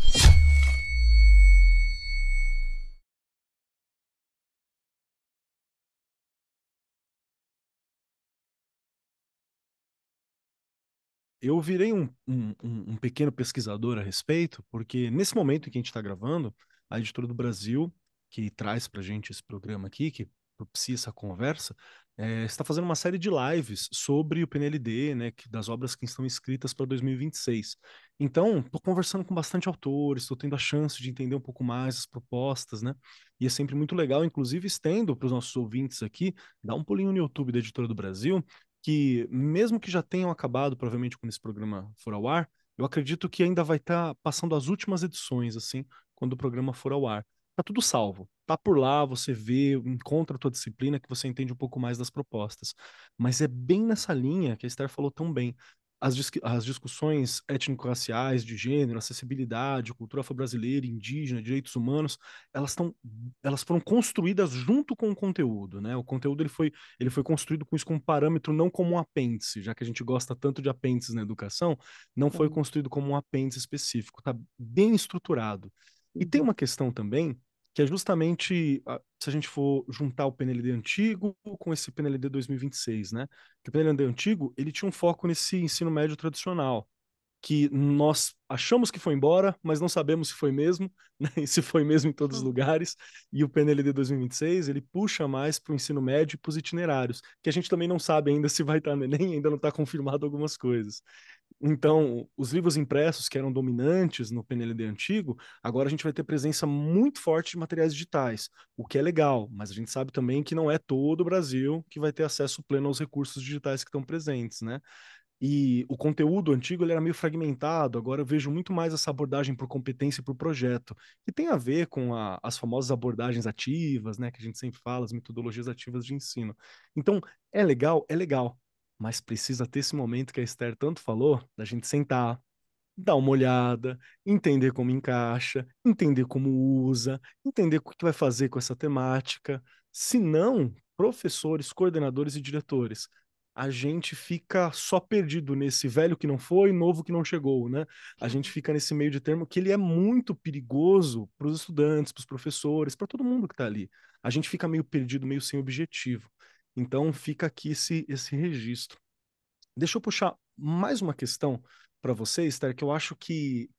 Eu virei um pequeno pesquisador a respeito, porque nesse momento em que a gente está gravando, a Editora do Brasil, que traz para a gente esse programa aqui, que propicia essa conversa, está fazendo uma série de lives sobre o PNLD, né, das obras que estão escritas para 2026. Então, estou conversando com bastante autores, estou tendo a chance de entender um pouco mais as propostas, né? E é sempre muito legal, inclusive estendo para os nossos ouvintes aqui, dá um pulinho no YouTube da Editora do Brasil, que mesmo que já tenham acabado, provavelmente, quando esse programa for ao ar, eu acredito que ainda vai estar passando as últimas edições, assim, quando o programa for ao ar. Tá tudo salvo. Tá por lá, você vê, encontra a tua disciplina, que você entende um pouco mais das propostas. Mas é bem nessa linha que a Esther falou tão bem. As discussões étnico-raciais, de gênero, acessibilidade, cultura afro-brasileira, indígena, direitos humanos, elas foram construídas junto com o conteúdo, né? O conteúdo ele foi construído com isso como parâmetro, não como um apêndice, já que a gente gosta tanto de apêndices na educação, não foi
Sim.
construído como um apêndice específico, tá bem estruturado. E tem
Uhum.
uma questão também, que é justamente se a gente for juntar o PNLD antigo com esse PNLD 2026, né? Que o PNLD antigo, ele tinha um foco nesse ensino médio tradicional, que nós achamos que foi embora, mas não sabemos se foi mesmo, né? E se foi mesmo em todos os
Uhum.
lugares. E o PNLD 2026, ele puxa mais para o ensino médio e para os itinerários, que a gente também não sabe ainda se vai estar no Enem, ainda não está confirmado algumas coisas. Então, os livros impressos que eram dominantes no PNLD antigo, agora a gente vai ter presença muito forte de materiais digitais, o que é legal, mas a gente sabe também que não é todo o Brasil que vai ter acesso pleno aos recursos digitais que estão presentes, né? E o conteúdo antigo ele era meio fragmentado, agora eu vejo muito mais essa abordagem por competência e por projeto, que tem a ver com as famosas abordagens ativas, né, que a gente sempre fala, as metodologias ativas de ensino. Então, é legal, mas precisa ter esse momento que a Esther tanto falou, da gente sentar, dar uma olhada, entender como encaixa, entender como usa, entender o que vai fazer com essa temática. Se não, professores, coordenadores e diretores, a gente fica só perdido nesse velho que não foi, novo que não chegou, né? A gente fica nesse meio de termo que ele é muito perigoso para os estudantes, para os professores, para todo mundo que está ali. A gente fica meio perdido, meio sem objetivo. Então fica aqui esse registro. Deixa eu puxar mais uma questão para você, Esther, que eu acho que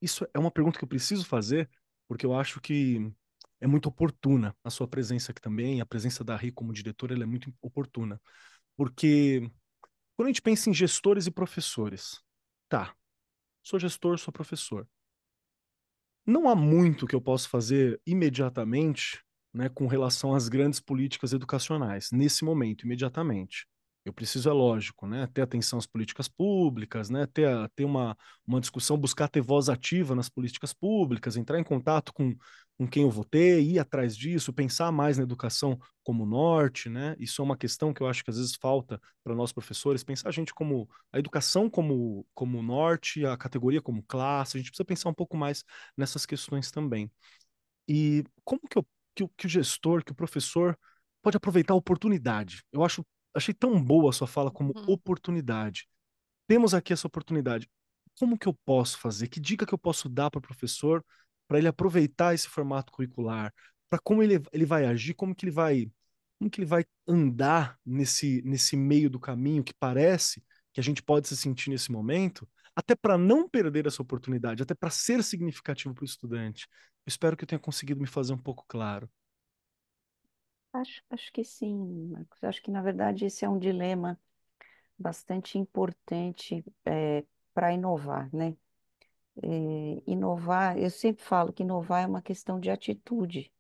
isso é uma pergunta que eu preciso fazer, porque eu acho que é muito oportuna a sua presença aqui também, a presença da Rê como diretora, ela é muito oportuna. Porque quando a gente pensa em gestores e professores, tá, sou gestor, sou professor. Não há muito que eu possa fazer imediatamente, né, com relação às grandes políticas educacionais, nesse momento, imediatamente. Eu preciso, é lógico, né, ter atenção às políticas públicas, né, ter uma discussão, buscar ter voz ativa nas políticas públicas, entrar em contato com quem eu votei, ir atrás disso, pensar mais na educação como norte, né? Isso é uma questão que eu acho que às vezes falta para nós professores, pensar a gente como a educação como norte, a categoria como classe, a gente precisa pensar um pouco mais nessas questões também. E como que o gestor, que o professor pode aproveitar a oportunidade? Achei tão boa a sua fala como
Uhum.
oportunidade. Temos aqui essa oportunidade. Como que eu posso fazer? Que dica que eu posso dar para o professor para ele aproveitar esse formato curricular? Para como ele vai agir? Como que ele vai andar nesse meio do caminho que parece que a gente pode se sentir nesse momento, até para não perder essa oportunidade, até para ser significativo para o estudante. Eu espero que eu tenha conseguido me fazer um pouco claro.
Acho que sim, Marcos. Acho que, na verdade, esse é um dilema bastante importante para inovar, né? Inovar, eu sempre falo que inovar é uma questão de atitude,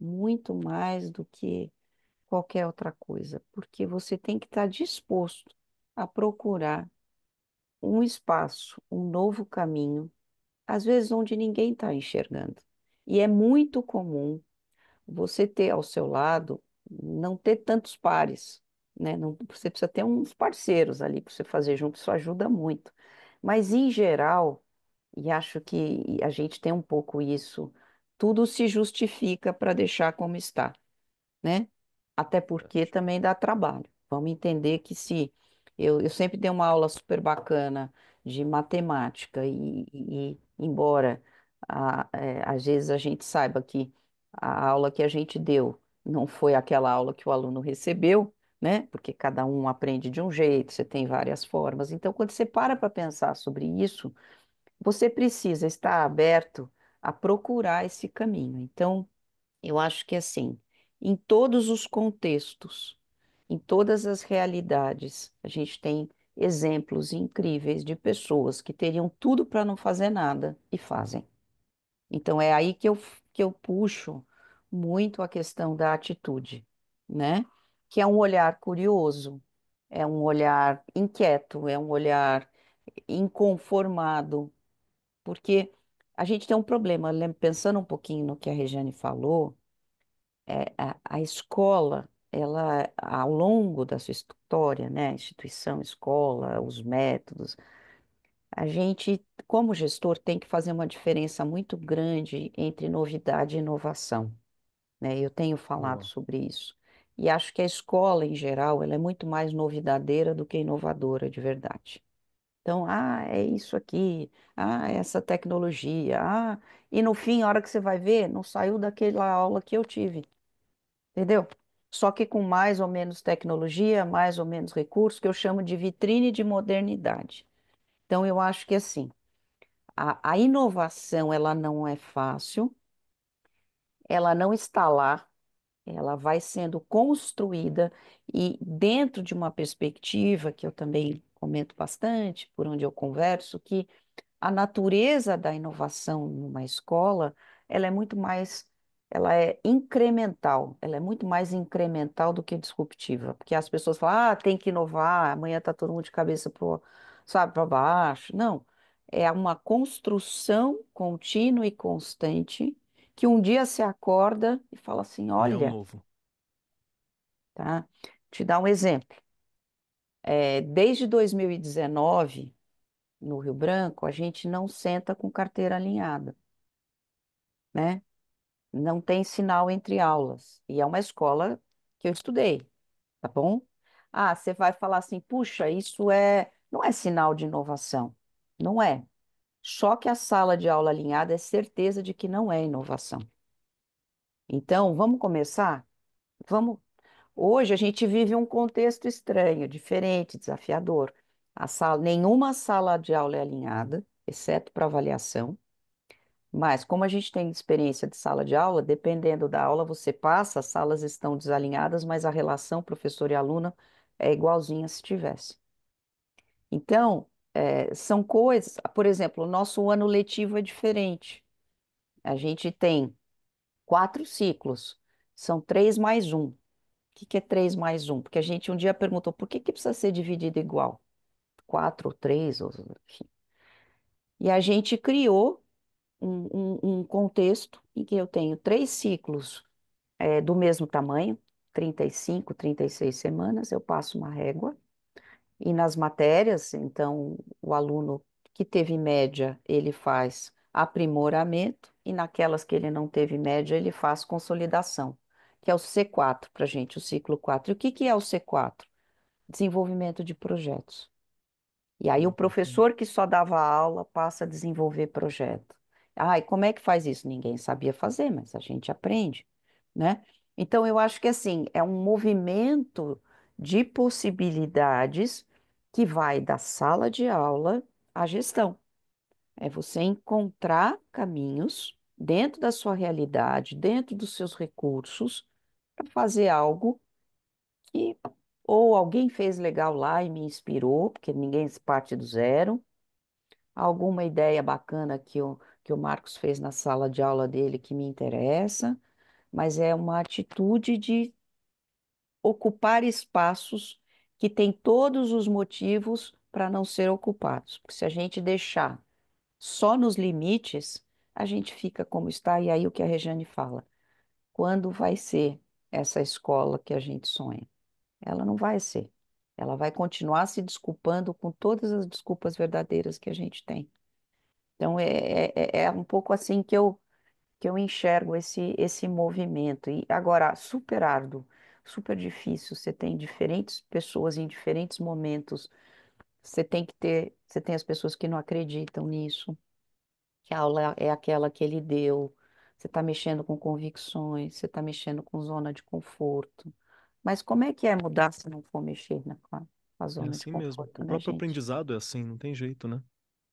muito mais do que qualquer outra coisa, porque você tem que estar disposto a procurar um espaço, um novo caminho, às vezes onde ninguém está enxergando. E é muito comum você ter ao seu lado, não ter tantos pares, né? Não, você precisa ter uns parceiros ali para você fazer junto, isso ajuda muito. Mas, em geral, e acho que a gente tem um pouco isso, tudo se justifica para deixar como está, né? Até porque também dá trabalho. Vamos entender que se eu sempre dei uma aula super bacana de matemática e embora às vezes a gente saiba que a aula que a gente deu não foi aquela aula que o aluno recebeu, né? Porque cada um aprende de um jeito, você tem várias formas. Então, quando você para pensar sobre isso, você precisa estar aberto a procurar esse caminho. Então, eu acho que assim, em todos os contextos, em todas as realidades, a gente tem exemplos incríveis de pessoas que teriam tudo para não fazer nada e fazem. Então é aí que eu puxo muito a questão da atitude, né? Que é um olhar curioso, é um olhar inquieto, é um olhar inconformado, porque a gente tem um problema, pensando um pouquinho no que a Regiane falou, a escola, ela, ao longo da sua história, né, a instituição, escola, os métodos, a gente, como gestor, tem que fazer uma diferença muito grande entre novidade e inovação, né? Eu tenho falado
Boa.
sobre isso. E acho que a escola, em geral, ela é muito mais novidadeira do que inovadora, de verdade. Então, é isso aqui, é essa tecnologia, e no fim, a hora que você vai ver, não saiu daquela aula que eu tive. Entendeu? Só que com mais ou menos tecnologia, mais ou menos recursos, que eu chamo de vitrine de modernidade. Então, eu acho que assim, a inovação, ela não é fácil, ela não está lá, ela vai sendo construída e dentro de uma perspectiva que eu também comento bastante, por onde eu converso, que a natureza da inovação numa escola, ela é muito mais, ela é incremental, ela é muito mais incremental do que disruptiva, porque as pessoas falam, tem que inovar, amanhã está todo mundo de cabeça pro, sabe, para baixo. Não, é uma construção contínua e constante que um dia se acorda e fala assim,
E é o
olha,
novo.
tá? Te dar um exemplo. Desde 2019 no Rio Branco, a gente não senta com carteira alinhada, né? Não tem sinal entre aulas. E é uma escola que eu estudei, tá bom? Você vai falar assim, puxa, não é sinal de inovação. Não é. Só que a sala de aula alinhada é certeza de que não é inovação. Então, vamos começar? Vamos. Hoje a gente vive um contexto estranho, diferente, desafiador. Nenhuma sala de aula é alinhada, exceto para avaliação. Mas, como a gente tem experiência de sala de aula, dependendo da aula, você passa, as salas estão desalinhadas, mas a relação professor e aluna é igualzinha se tivesse. Então, são coisas, por exemplo, o nosso ano letivo é diferente. A gente tem 4 ciclos, são 3 mais 1. O que que é 3 mais 1? Porque a gente um dia perguntou por que que precisa ser dividido igual? 4 ou 3, enfim. E a gente criou um contexto em que eu tenho 3 ciclos do mesmo tamanho, 35, 36 semanas, eu passo uma régua, e nas matérias, então, o aluno que teve média, ele faz aprimoramento, e naquelas que ele não teve média, ele faz consolidação, que é o C4 para a gente, o ciclo 4. E o que que é o C4? Desenvolvimento de projetos. E aí o
Perfeito.
professor que só dava aula passa a desenvolver projeto. E como é que faz isso? Ninguém sabia fazer, mas a gente aprende, né? Então eu acho que assim, é um movimento de possibilidades que vai da sala de aula a gestão. É você encontrar caminhos dentro da sua realidade, dentro dos seus recursos, para fazer algo que ou alguém fez legal lá e me inspirou, porque ninguém parte do zero, alguma ideia bacana que o Marcos fez na sala de aula dele que me interessa, mas é uma atitude de ocupar espaços que têm todos os motivos para não ser ocupados. Porque se a gente deixar só nos limites, a gente fica como está, e aí o que a Rejane fala, quando vai ser essa escola que a gente sonha? Ela não vai ser. Ela vai continuar se desculpando com todas as desculpas verdadeiras que a gente tem. Então, é um pouco assim que eu enxergo esse movimento. E agora, super árduo, super difícil. Você tem diferentes pessoas em diferentes momentos. Você tem as pessoas que não acreditam nisso, que a aula é aquela que ele deu. Você está mexendo com convicções, você está mexendo com zona de conforto. Mas como é que é mudar se não for mexer com a
É
zona de
assim mesmo.
conforto,
O
né,
próprio
gente?
aprendizado é assim, não tem jeito, né?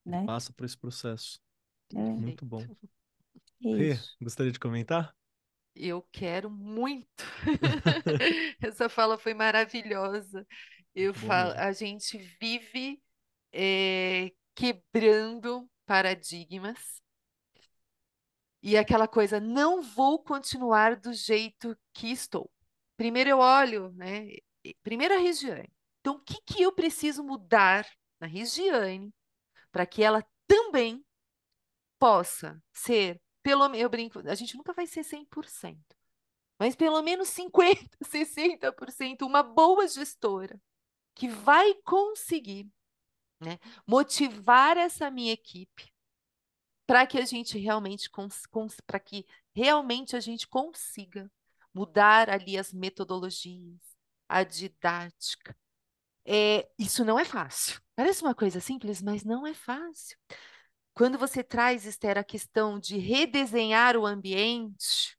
Ele
Né?
passa por esse processo.
É,
Muito bom.
Perfeito.
Rê,
isso.
gostaria de comentar?
Eu quero muito. Essa fala foi maravilhosa. Eu
Muito bom
falo,
mesmo.
a gente vive quebrando paradigmas e aquela coisa, não vou continuar do jeito que estou. Primeiro eu olho, né? Primeiro a Regiane. Então, o que que eu preciso mudar na Regiane para que ela também possa ser, eu brinco, a gente nunca vai ser 100%, mas pelo menos 50, 60% uma boa gestora que vai conseguir, né, motivar essa minha equipe para que a gente realmente para que realmente a gente consiga mudar ali as metodologias, a didática. Isso não é fácil. Parece uma coisa simples, mas não é fácil. Quando você traz, Esther, a questão de redesenhar o ambiente,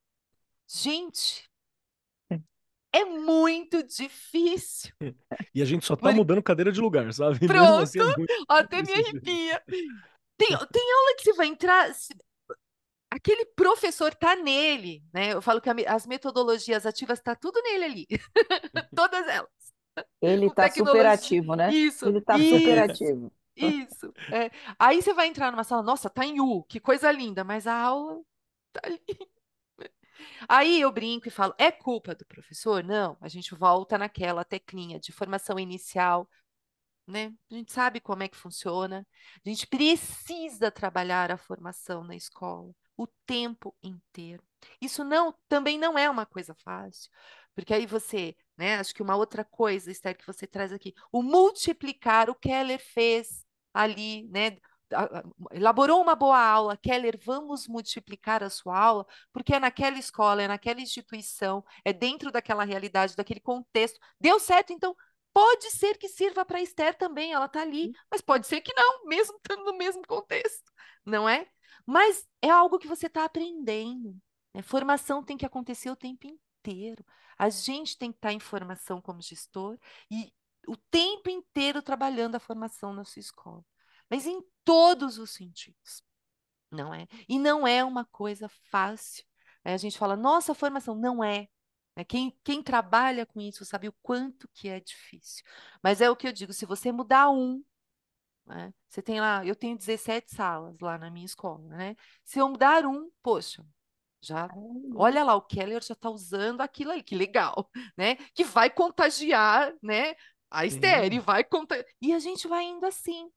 gente, é muito difícil.
E a gente só tá
Por-
mudando cadeira de lugar, sabe? Mesmo
Pronto,
assim é muito
até me
difícil às vezes.
arrepia. Tem aula que você vai entrar, aquele professor tá nele, né? Eu falo que as metodologias ativas tá tudo nele ali, todas elas.
Ele
Com
está super
tecnologia,
ativo, né?
isso,
Ele está super
isso,
ativo.
isso. Aí você vai entrar numa sala, nossa, tá em U, que coisa linda, mas a aula tá ali. Aí eu brinco e falo, é culpa do professor? Não, a gente volta naquela teclinha de formação inicial, né? A gente sabe como é que funciona. A gente precisa trabalhar a formação na escola o tempo inteiro. Isso também não é uma coisa fácil, porque aí você, né? Acho que uma outra coisa, Esther, que você traz aqui, o multiplicar, o Keller fez ali, né? Elaborou uma boa aula, Keller, vamos multiplicar a sua aula, porque é naquela escola, é naquela instituição, é dentro daquela realidade, daquele contexto. Deu certo, então pode ser que sirva para a Esther também, ela está ali, mas pode ser que não, mesmo estando no mesmo contexto, não é? Mas é algo que você está aprendendo, né? Formação tem que acontecer o tempo inteiro. A gente tem que estar em formação como gestor e o tempo inteiro trabalhando a formação na sua escola, mas em todos os sentidos, não é? E não é uma coisa fácil. A gente fala, nossa, formação não é. Quem trabalha com isso sabe o quanto que é difícil. Mas é o que eu digo, se você mudar um, né, você tem lá, eu tenho 17 salas lá na minha escola, né? Se eu mudar um, poxa, já, olha lá, o Keller já está usando aquilo ali, que legal, né? Que vai contagiar, né? A Esther, e
Sim,
vai contagiar. E a gente vai indo assim.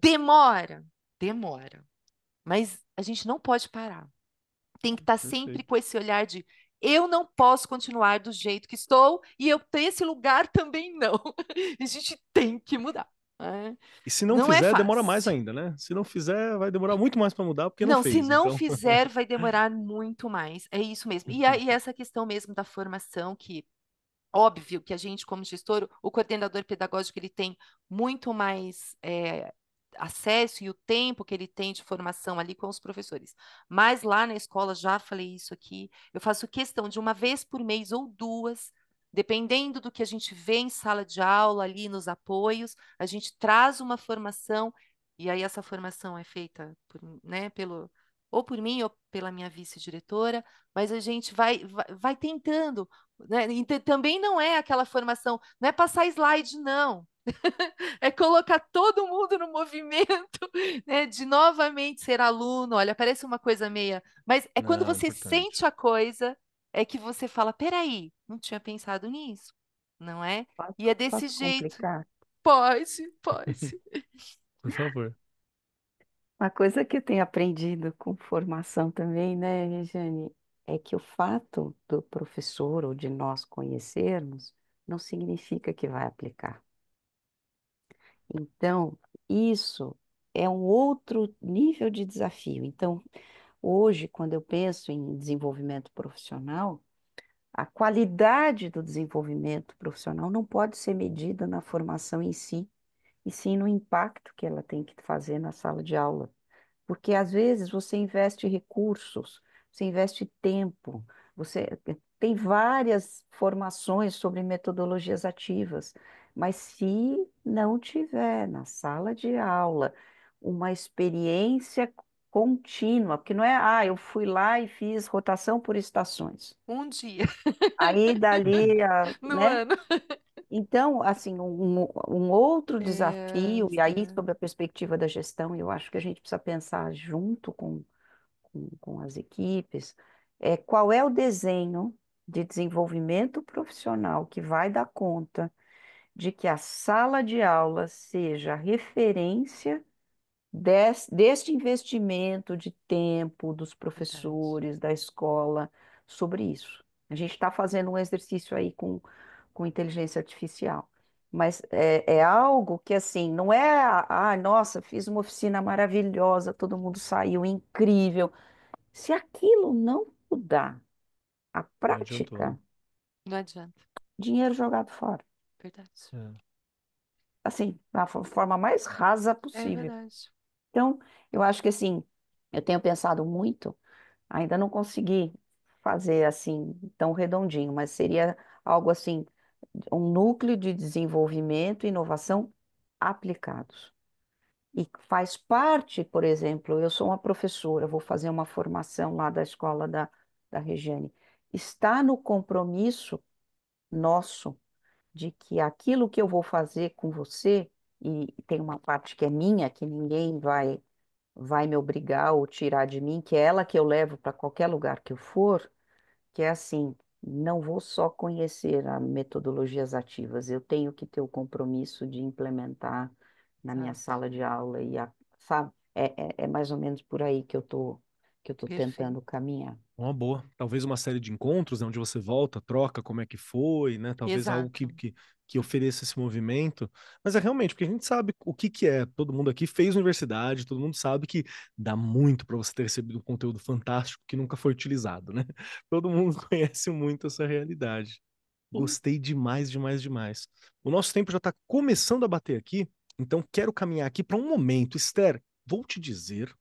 Demora, demora. Mas a gente não pode parar. Tem que estar sempre
perfeito.
com esse olhar de eu não posso continuar do jeito que estou e eu ter esse lugar também não. A gente tem que mudar, né?
E se não
Não é
fizer, demora mais
fácil.
ainda, né? Se não fizer, vai demorar muito mais para mudar porque não
Não, se
fez.
não
Então,
fizer, vai demorar muito mais. É isso mesmo. E aí, essa questão mesmo da formação, que óbvio que a gente, como gestor, o coordenador pedagógico, ele tem muito mais acesso e o tempo que ele tem de formação ali com os professores. Mas lá na escola, já falei isso aqui, eu faço questão de uma vez por mês ou duas, dependendo do que a gente vê em sala de aula ali nos apoios, a gente traz uma formação e aí essa formação é feita por, né, ou por mim ou pela minha vice-diretora, mas a gente vai tentando, né? Também não é aquela formação, não é passar slide, não. É colocar todo mundo no movimento, né, de novamente ser aluno. Olha, parece uma coisa meia, mas é quando
Não, é
você
importante.
sente a coisa, é que você fala, peraí, não tinha pensado nisso, não é? E é desse
Posso
jeito.
complicar?
Pode, pode.
Por favor.
Uma coisa que eu tenho aprendido com formação também, né, Regiane, é que o fato do professor ou de nós conhecermos não significa que vai aplicar. Então, isso é um outro nível de desafio. Então, hoje, quando eu penso em desenvolvimento profissional, a qualidade do desenvolvimento profissional não pode ser medida na formação em si, e sim no impacto que ela tem que fazer na sala de aula. Porque às vezes você investe recursos, você investe tempo, você tem várias formações sobre metodologias ativas, mas se não tiver na sala de aula uma experiência contínua, porque não é, eu fui lá e fiz rotação por estações.
Um dia
Aí dali,
no
né?
ano.
Então, assim, um outro
É,
desafio, e aí
é
sob a perspectiva da gestão, eu acho que a gente precisa pensar junto com as equipes, qual é o desenho de desenvolvimento profissional que vai dar conta de que a sala de aula seja a referência deste investimento de tempo dos
verdade.
professores, da escola, sobre isso. A gente está fazendo um exercício aí com inteligência artificial. Mas é algo que, assim, não é, nossa, fiz uma oficina maravilhosa, todo mundo saiu incrível. Se aquilo não mudar a
Não adiantou.
prática,
Não adianta.
dinheiro jogado fora.
Verdade.
É.
Assim, da forma mais rasa
É
possível.
verdade.
Então, eu acho que, assim, eu tenho pensado muito. Ainda não consegui fazer assim tão redondinho, mas seria algo assim, um núcleo de desenvolvimento e inovação aplicados. E faz parte, por exemplo, eu sou uma professora, vou fazer uma formação lá da escola da Regiane. Está no compromisso nosso de que aquilo que eu vou fazer com você, e tem uma parte que é minha, que ninguém vai me obrigar ou tirar de mim, que é ela que eu levo para qualquer lugar que eu for, que é assim, não vou só conhecer as metodologias ativas, eu tenho que ter o compromisso de implementar na minha
Exato.
sala de aula sabe? É mais ou menos por aí que eu tô
Perfeito.
tentando caminhar.
Uma boa. Talvez uma série de encontros, né, onde você volta, troca como é que foi, né? Talvez algo que,
Exato.
que, que ofereça esse movimento. Mas é realmente, porque a gente sabe o que que é. Todo mundo aqui fez universidade, todo mundo sabe que dá muito para você ter recebido um conteúdo fantástico que nunca foi utilizado, né? Todo mundo conhece muito essa realidade.
Sim.
Gostei demais, demais, demais. O nosso tempo já está começando a bater aqui, então quero caminhar aqui para um momento. Esther, vou te dizer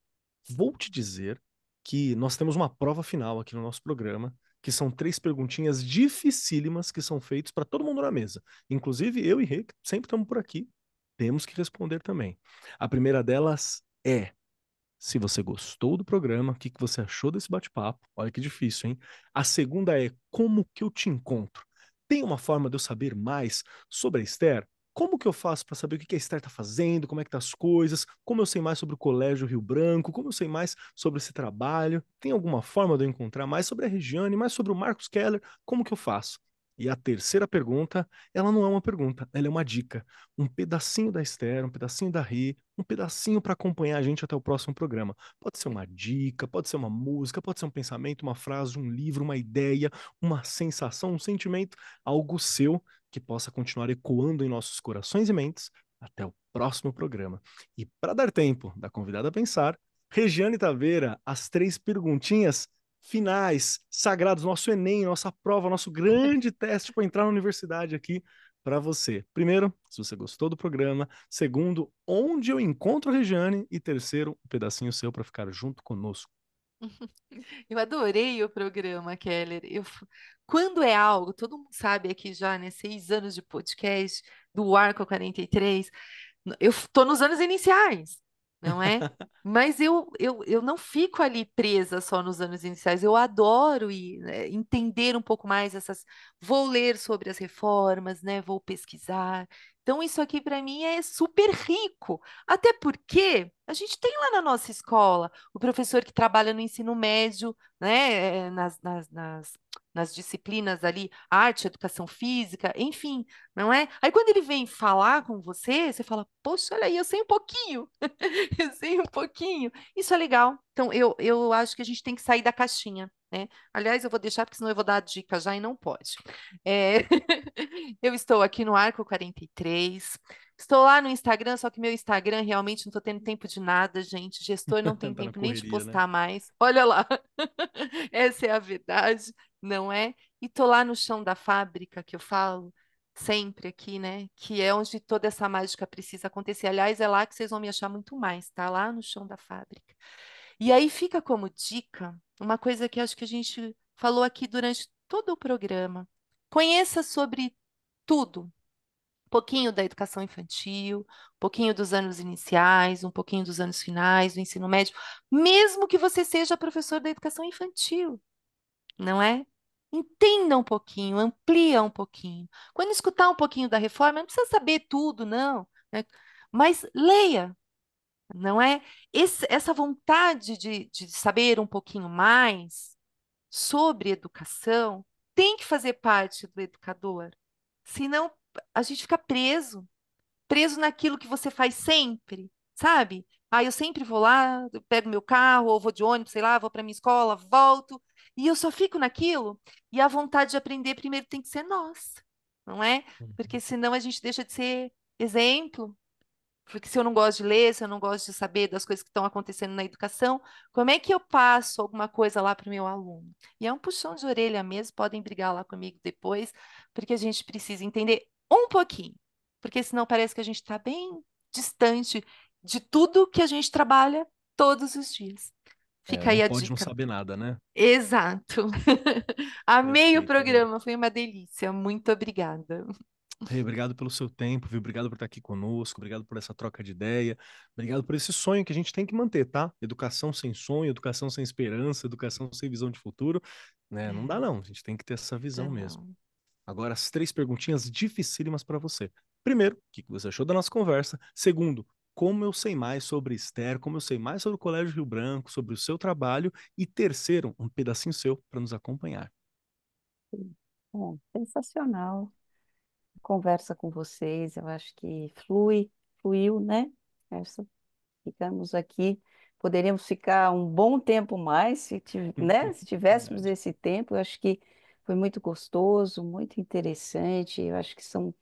que nós temos uma prova final aqui no nosso programa, que são 3 perguntinhas dificílimas que são feitas para todo mundo na mesa. Inclusive, eu e Rick sempre estamos por aqui. Temos que responder também. A primeira delas é: se você gostou do programa, o que que você achou desse bate-papo? Olha que difícil, hein? A segunda é: como que eu te encontro? Tem uma forma de eu saber mais sobre a Esther? Como que eu faço para saber o que que a Esther está fazendo, como é que tá as coisas, como eu sei mais sobre o Colégio Rio Branco, como eu sei mais sobre esse trabalho? Tem alguma forma de eu encontrar mais sobre a Regiane, mais sobre o Marcos Keller? Como que eu faço? E a terceira pergunta, ela não é uma pergunta, ela é uma dica. Um pedacinho da Esther, um pedacinho da Ri, um pedacinho para acompanhar a gente até o próximo programa. Pode ser uma dica, pode ser uma música, pode ser um pensamento, uma frase, um livro, uma ideia, uma sensação, um sentimento, algo seu que possa continuar ecoando em nossos corações e mentes até o próximo programa. E para dar tempo da convidada a pensar, Regiane Taveira, as 3 perguntinhas finais, sagrados, nosso Enem, nossa prova, nosso grande teste para entrar na universidade aqui para você. Primeiro, se você gostou do programa. Segundo, onde eu encontro a Regiane. E terceiro, um pedacinho seu para ficar junto conosco.
Eu adorei o programa, Keller. Quando é algo, todo mundo sabe aqui já, né? 6 anos de podcast, do Arco 43, eu estou nos anos iniciais. não é? Mas eu não fico ali presa só nos anos iniciais. Eu adoro entender um pouco mais essas. Vou ler sobre as reformas, né? Vou pesquisar. Então, isso aqui para mim é super rico. Até porque a gente tem lá na nossa escola o professor que trabalha no ensino médio, né? Nas disciplinas ali, arte, educação física, enfim, não é? Aí quando ele vem falar com você, você fala, poxa, olha aí, eu sei um pouquinho. Eu sei um pouquinho. Isso é legal. Então, eu acho que a gente tem que sair da caixinha, né? Aliás, eu vou deixar, porque senão eu vou dar a dica já e não pode. É, eu estou aqui no Arco 43. Estou lá no Instagram, só que meu Instagram realmente não estou tendo tempo de nada, gente. Gestor não tem
Tá na
tempo nem de
correria, né?
postar mais. Olha lá. Essa é a verdade, não é? E tô lá no chão da fábrica que eu falo sempre aqui, né? Que é onde toda essa mágica precisa acontecer. Aliás, é lá que vocês vão me achar muito mais, tá? Lá no chão da fábrica. E aí fica como dica uma coisa que acho que a gente falou aqui durante todo o programa. Conheça sobre tudo. Um pouquinho da educação infantil, um pouquinho dos anos iniciais, um pouquinho dos anos finais, do ensino médio, mesmo que você seja professor da educação infantil, não é? Entenda um pouquinho, amplia um pouquinho. Quando escutar um pouquinho da reforma, não precisa saber tudo, não, né? Mas leia, não é? Essa vontade de saber um pouquinho mais sobre educação tem que fazer parte do educador. Senão, a gente fica preso naquilo que você faz sempre, sabe? Ah, eu sempre vou lá, eu pego meu carro, ou vou de ônibus, sei lá, vou para minha escola, volto, e eu só fico naquilo. E a vontade de aprender primeiro tem que ser nossa, não é? Porque
Uhum.
senão a gente deixa de ser exemplo. Porque se eu não gosto de ler, se eu não gosto de saber das coisas que estão acontecendo na educação, como é que eu passo alguma coisa lá para o meu aluno? E é um puxão de orelha mesmo, podem brigar lá comigo depois, porque a gente precisa entender um pouquinho, porque senão parece que a gente está bem distante de tudo que a gente trabalha todos os dias.
É,
Fica aí
não
a
pode não
dica.
saber nada, né?
Exato. Amei o
Perfeito, Rê.
programa, foi uma delícia. Muito obrigada.
Rê, obrigado pelo seu tempo, viu? Obrigado por estar aqui conosco, obrigado por essa troca de ideia, obrigado por esse sonho que a gente tem que manter, tá? Educação sem sonho, educação sem esperança, educação sem visão de futuro, né? Não dá
É,
não, a gente tem que ter essa
tá
visão mesmo.
não.
Agora, as três perguntinhas dificílimas para você. Primeiro, o que você achou da nossa conversa? Segundo, como eu sei mais sobre Esther, como eu sei mais sobre o Colégio Rio Branco, sobre o seu trabalho. E terceiro, um pedacinho seu para nos acompanhar.
Bom, sensacional. Conversa com vocês, eu acho que fluiu, né? Essa, ficamos aqui, poderíamos ficar um bom tempo mais, né? Se tivéssemos
Verdade.
esse tempo, eu acho que foi muito gostoso, muito interessante, eu acho que são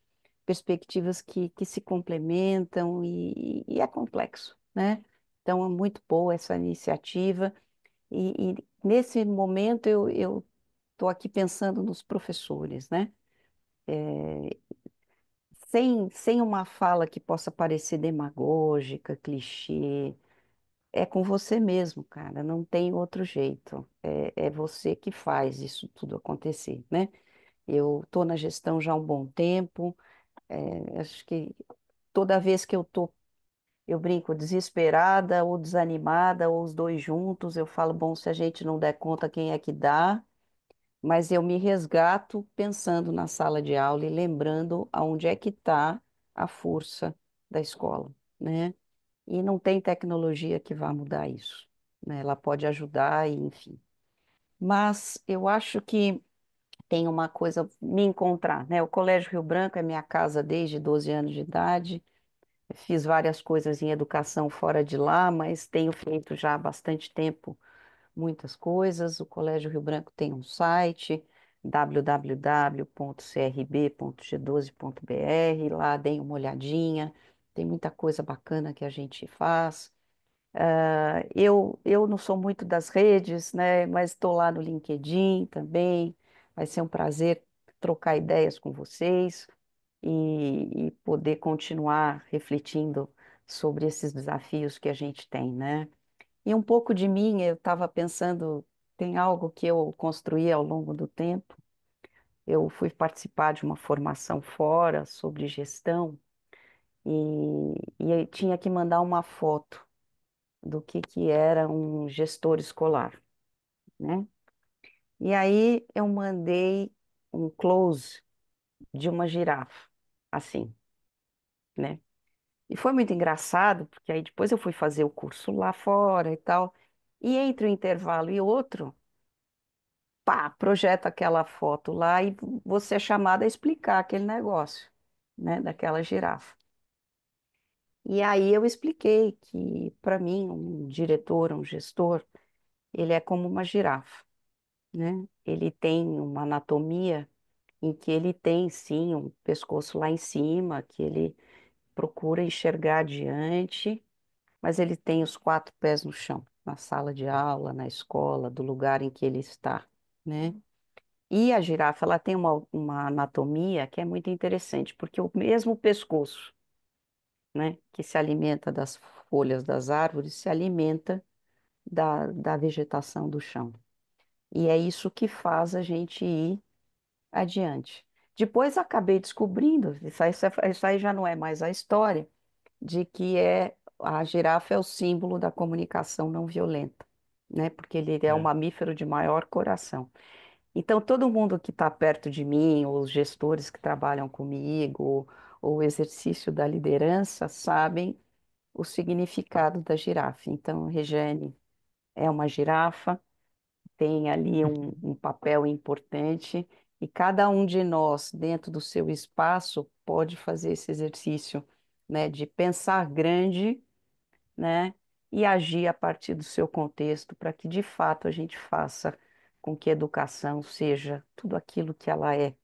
perspectivas que se complementam e é complexo, né? Então, é muito boa essa iniciativa e nesse momento eu estou aqui pensando nos professores, né? Sem uma fala que possa parecer demagógica, clichê, é com você mesmo, cara, não tem outro jeito. É você que faz isso tudo acontecer, né? Eu estou na gestão já há um bom tempo, acho que toda vez que eu brinco desesperada ou desanimada, ou os dois juntos, eu falo, bom, se a gente não der conta, quem é que dá? Mas eu me resgato pensando na sala de aula e lembrando aonde é que está a força da escola, né? E não tem tecnologia que vá mudar isso, né? Ela pode ajudar, e, enfim. Mas eu acho que tem uma coisa, me encontrar, né? O Colégio Rio Branco é minha casa desde 12 anos de idade. Fiz várias coisas em educação fora de lá, mas tenho feito já há bastante tempo muitas coisas. O Colégio Rio Branco tem um site, www.crb.g12.br. Lá deem uma olhadinha, tem muita coisa bacana que a gente faz. Eu não sou muito das redes, né, mas estou lá no LinkedIn também. Vai ser um prazer trocar ideias com vocês e poder continuar refletindo sobre esses desafios que a gente tem, né? E um pouco de mim, eu estava pensando, tem algo que eu construí ao longo do tempo. Eu fui participar de uma formação fora sobre gestão e eu tinha que mandar uma foto. do que era um gestor escolar, né? E aí eu mandei um close de uma girafa, assim, né? E foi muito engraçado, porque aí depois eu fui fazer o curso lá fora e tal, e entre um intervalo e outro, pá, projeta aquela foto lá e você é chamado a explicar aquele negócio, né, daquela girafa. E aí eu expliquei que, para mim, um diretor, um gestor, ele é como uma girafa, né? Ele tem uma anatomia em que ele tem, sim, um pescoço lá em cima, que ele procura enxergar adiante, mas ele tem os quatro pés no chão, na sala de aula, na escola, do lugar em que ele está, né? E a girafa, ela tem uma anatomia que é muito interessante, porque o mesmo pescoço, né, que se alimenta das folhas das árvores, se alimenta da vegetação do chão. E é isso que faz a gente ir adiante. Depois acabei descobrindo, isso aí já não é mais a história, de que a girafa é o símbolo da comunicação não violenta, né? Porque ele é o
É.
mamífero de maior coração. Então, todo mundo que está perto de mim, ou os gestores que trabalham comigo, ou o exercício da liderança, sabem o significado da girafa. Então, Regiane é uma girafa, tem ali um papel importante, e cada um de nós, dentro do seu espaço, pode fazer esse exercício, né, de pensar grande, né, e agir a partir do seu contexto para que, de fato, a gente faça com que a educação seja tudo aquilo que ela é,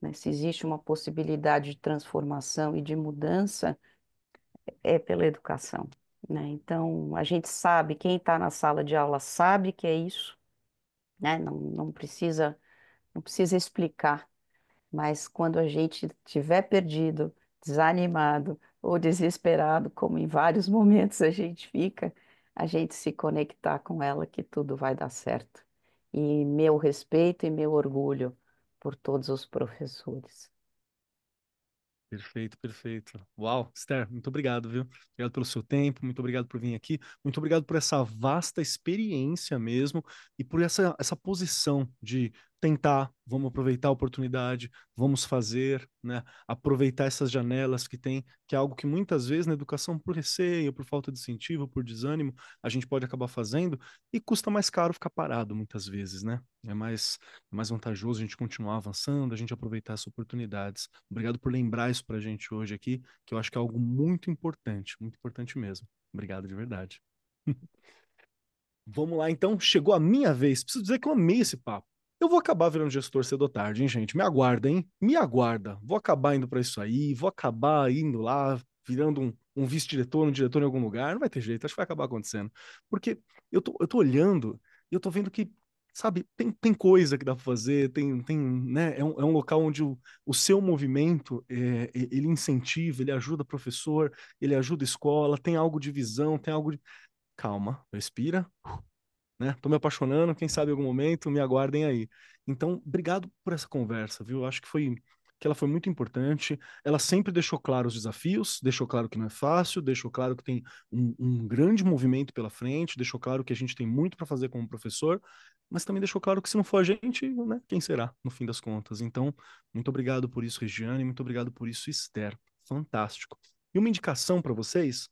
né? Se existe uma possibilidade de transformação e de mudança, é pela educação, né? Então, a gente sabe, quem está na sala de aula sabe que é isso, né? Não precisa explicar, mas quando a gente estiver perdido, desanimado ou desesperado, como em vários momentos a gente fica, a gente se conectar com ela que tudo vai dar certo. E meu respeito e meu orgulho por todos os professores.
Perfeito, perfeito. Uau, Esther, muito obrigado, viu? Obrigado pelo seu tempo, muito obrigado por vir aqui, muito obrigado por essa vasta experiência mesmo e por essa posição de tentar, vamos aproveitar a oportunidade, vamos fazer, né? Aproveitar essas janelas que tem, que é algo que muitas vezes na educação, por receio, por falta de incentivo, por desânimo, a gente pode acabar fazendo e custa mais caro ficar parado muitas vezes, né? É mais vantajoso a gente continuar avançando, a gente aproveitar essas oportunidades. Obrigado por lembrar isso para a gente hoje aqui, que eu acho que é algo muito importante mesmo. Obrigado de verdade. Vamos lá, então. Chegou a minha vez. Preciso dizer que eu amei esse papo. Eu vou acabar virando gestor cedo ou tarde, hein, gente? Me aguarda, hein? Me aguarda. Vou acabar indo para isso aí, vou acabar indo lá, virando um vice-diretor, um diretor em algum lugar. Não vai ter jeito, acho que vai acabar acontecendo. Porque eu tô olhando e eu tô vendo que, sabe, tem coisa que dá para fazer, né? É um local onde o seu movimento, ele incentiva, ele ajuda professor, ele ajuda escola, tem algo de visão, tem algo de. Calma, respira, né? Tô me apaixonando, quem sabe em algum momento me aguardem aí. Então, obrigado por essa conversa, viu? Acho que ela foi muito importante. Ela sempre deixou claro os desafios, deixou claro que não é fácil, deixou claro que tem um grande movimento pela frente, deixou claro que a gente tem muito para fazer como professor, mas também deixou claro que se não for a gente, né, quem será, no fim das contas. Então, muito obrigado por isso, Regiane, muito obrigado por isso, Esther. Fantástico. E uma indicação para vocês,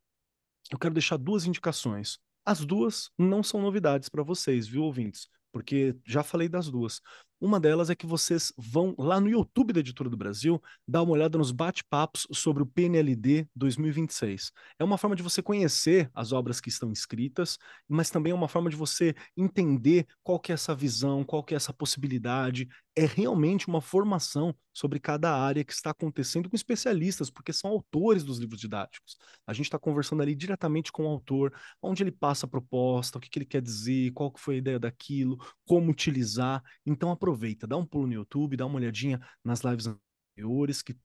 eu quero deixar duas indicações. As duas não são novidades para vocês, viu, ouvintes? Porque já falei das duas. Uma delas é que vocês vão lá no YouTube da Editora do Brasil dar uma olhada nos bate-papos sobre o PNLD 2026. É uma forma de você conhecer as obras que estão escritas, mas também é uma forma de você entender qual que é essa visão, qual que é essa possibilidade. É realmente uma formação sobre cada área que está acontecendo com especialistas, porque são autores dos livros didáticos. A gente está conversando ali diretamente com o autor, onde ele passa a proposta, o que ele quer dizer, qual que foi a ideia daquilo, como utilizar. Então aproveita, dá um pulo no YouTube, dá uma olhadinha nas lives anteriores, que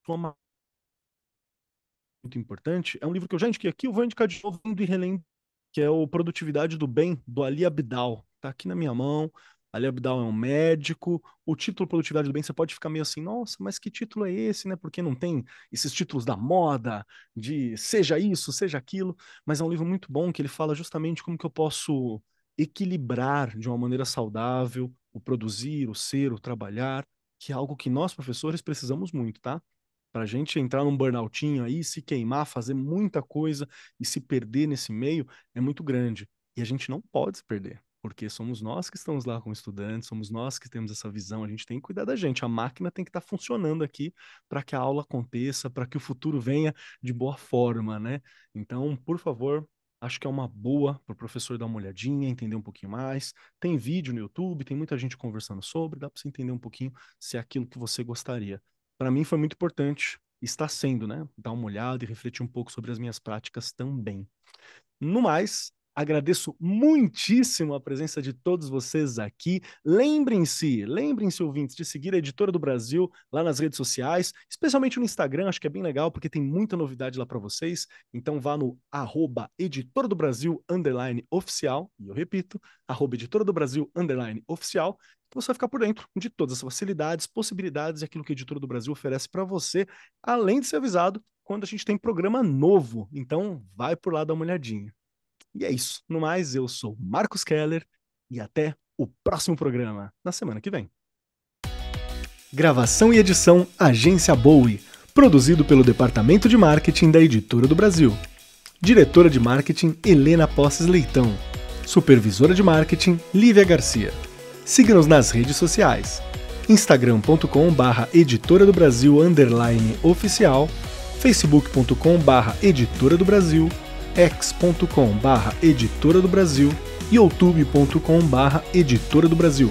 toma muito importante. É um livro que eu já indiquei aqui, eu vou indicar de novo e relendo, que é o Produtividade do Bem, do Ali Abdal. Tá aqui na minha mão. Ali Abdal é um médico, o título Produtividade do Bem, você pode ficar meio assim, nossa, mas que título é esse, né? Porque não tem esses títulos da moda, de seja isso, seja aquilo, mas é um livro muito bom que ele fala justamente como que eu posso equilibrar de uma maneira saudável o produzir, o ser, o trabalhar, que é algo que nós, professores, precisamos muito, tá? Para a gente entrar num burnoutinho aí, se queimar, fazer muita coisa e se perder nesse meio é muito grande. E a gente não pode se perder, porque somos nós que estamos lá como estudantes, somos nós que temos essa visão, a gente tem que cuidar da gente. A máquina tem que estar funcionando aqui para que a aula aconteça, para que o futuro venha de boa forma, né? Então, por favor, acho que é uma boa para o professor dar uma olhadinha, entender um pouquinho mais. Tem vídeo no YouTube, tem muita gente conversando sobre, dá para você entender um pouquinho se é aquilo que você gostaria. Para mim foi muito importante, está sendo, né? Dar uma olhada e refletir um pouco sobre as minhas práticas também. No mais, agradeço muitíssimo a presença de todos vocês aqui. Lembrem-se, ouvintes, de seguir a Editora do Brasil lá nas redes sociais, especialmente no Instagram, acho que é bem legal, porque tem muita novidade lá para vocês. Então vá no @Editora do Brasil _oficial, e eu repito, @Editora do Brasil _oficial, que você vai ficar por dentro de todas as facilidades, possibilidades e aquilo que a Editora do Brasil oferece para você, além de ser avisado quando a gente tem programa novo. Então vai por lá dar uma olhadinha. E é isso. No mais, eu sou Marcos Keller e até o próximo programa, na semana que vem. Gravação e edição Agência Bowie, produzido pelo Departamento de Marketing da Editora do Brasil. Diretora de Marketing Helena Posses Leitão. Supervisora de Marketing Lívia Garcia. Siga-nos nas redes sociais. instagram.com/editora do Brasil _oficial, facebook.com/editora do Brasil, x.com/editora do Brasil e youtube.com/editora do Brasil.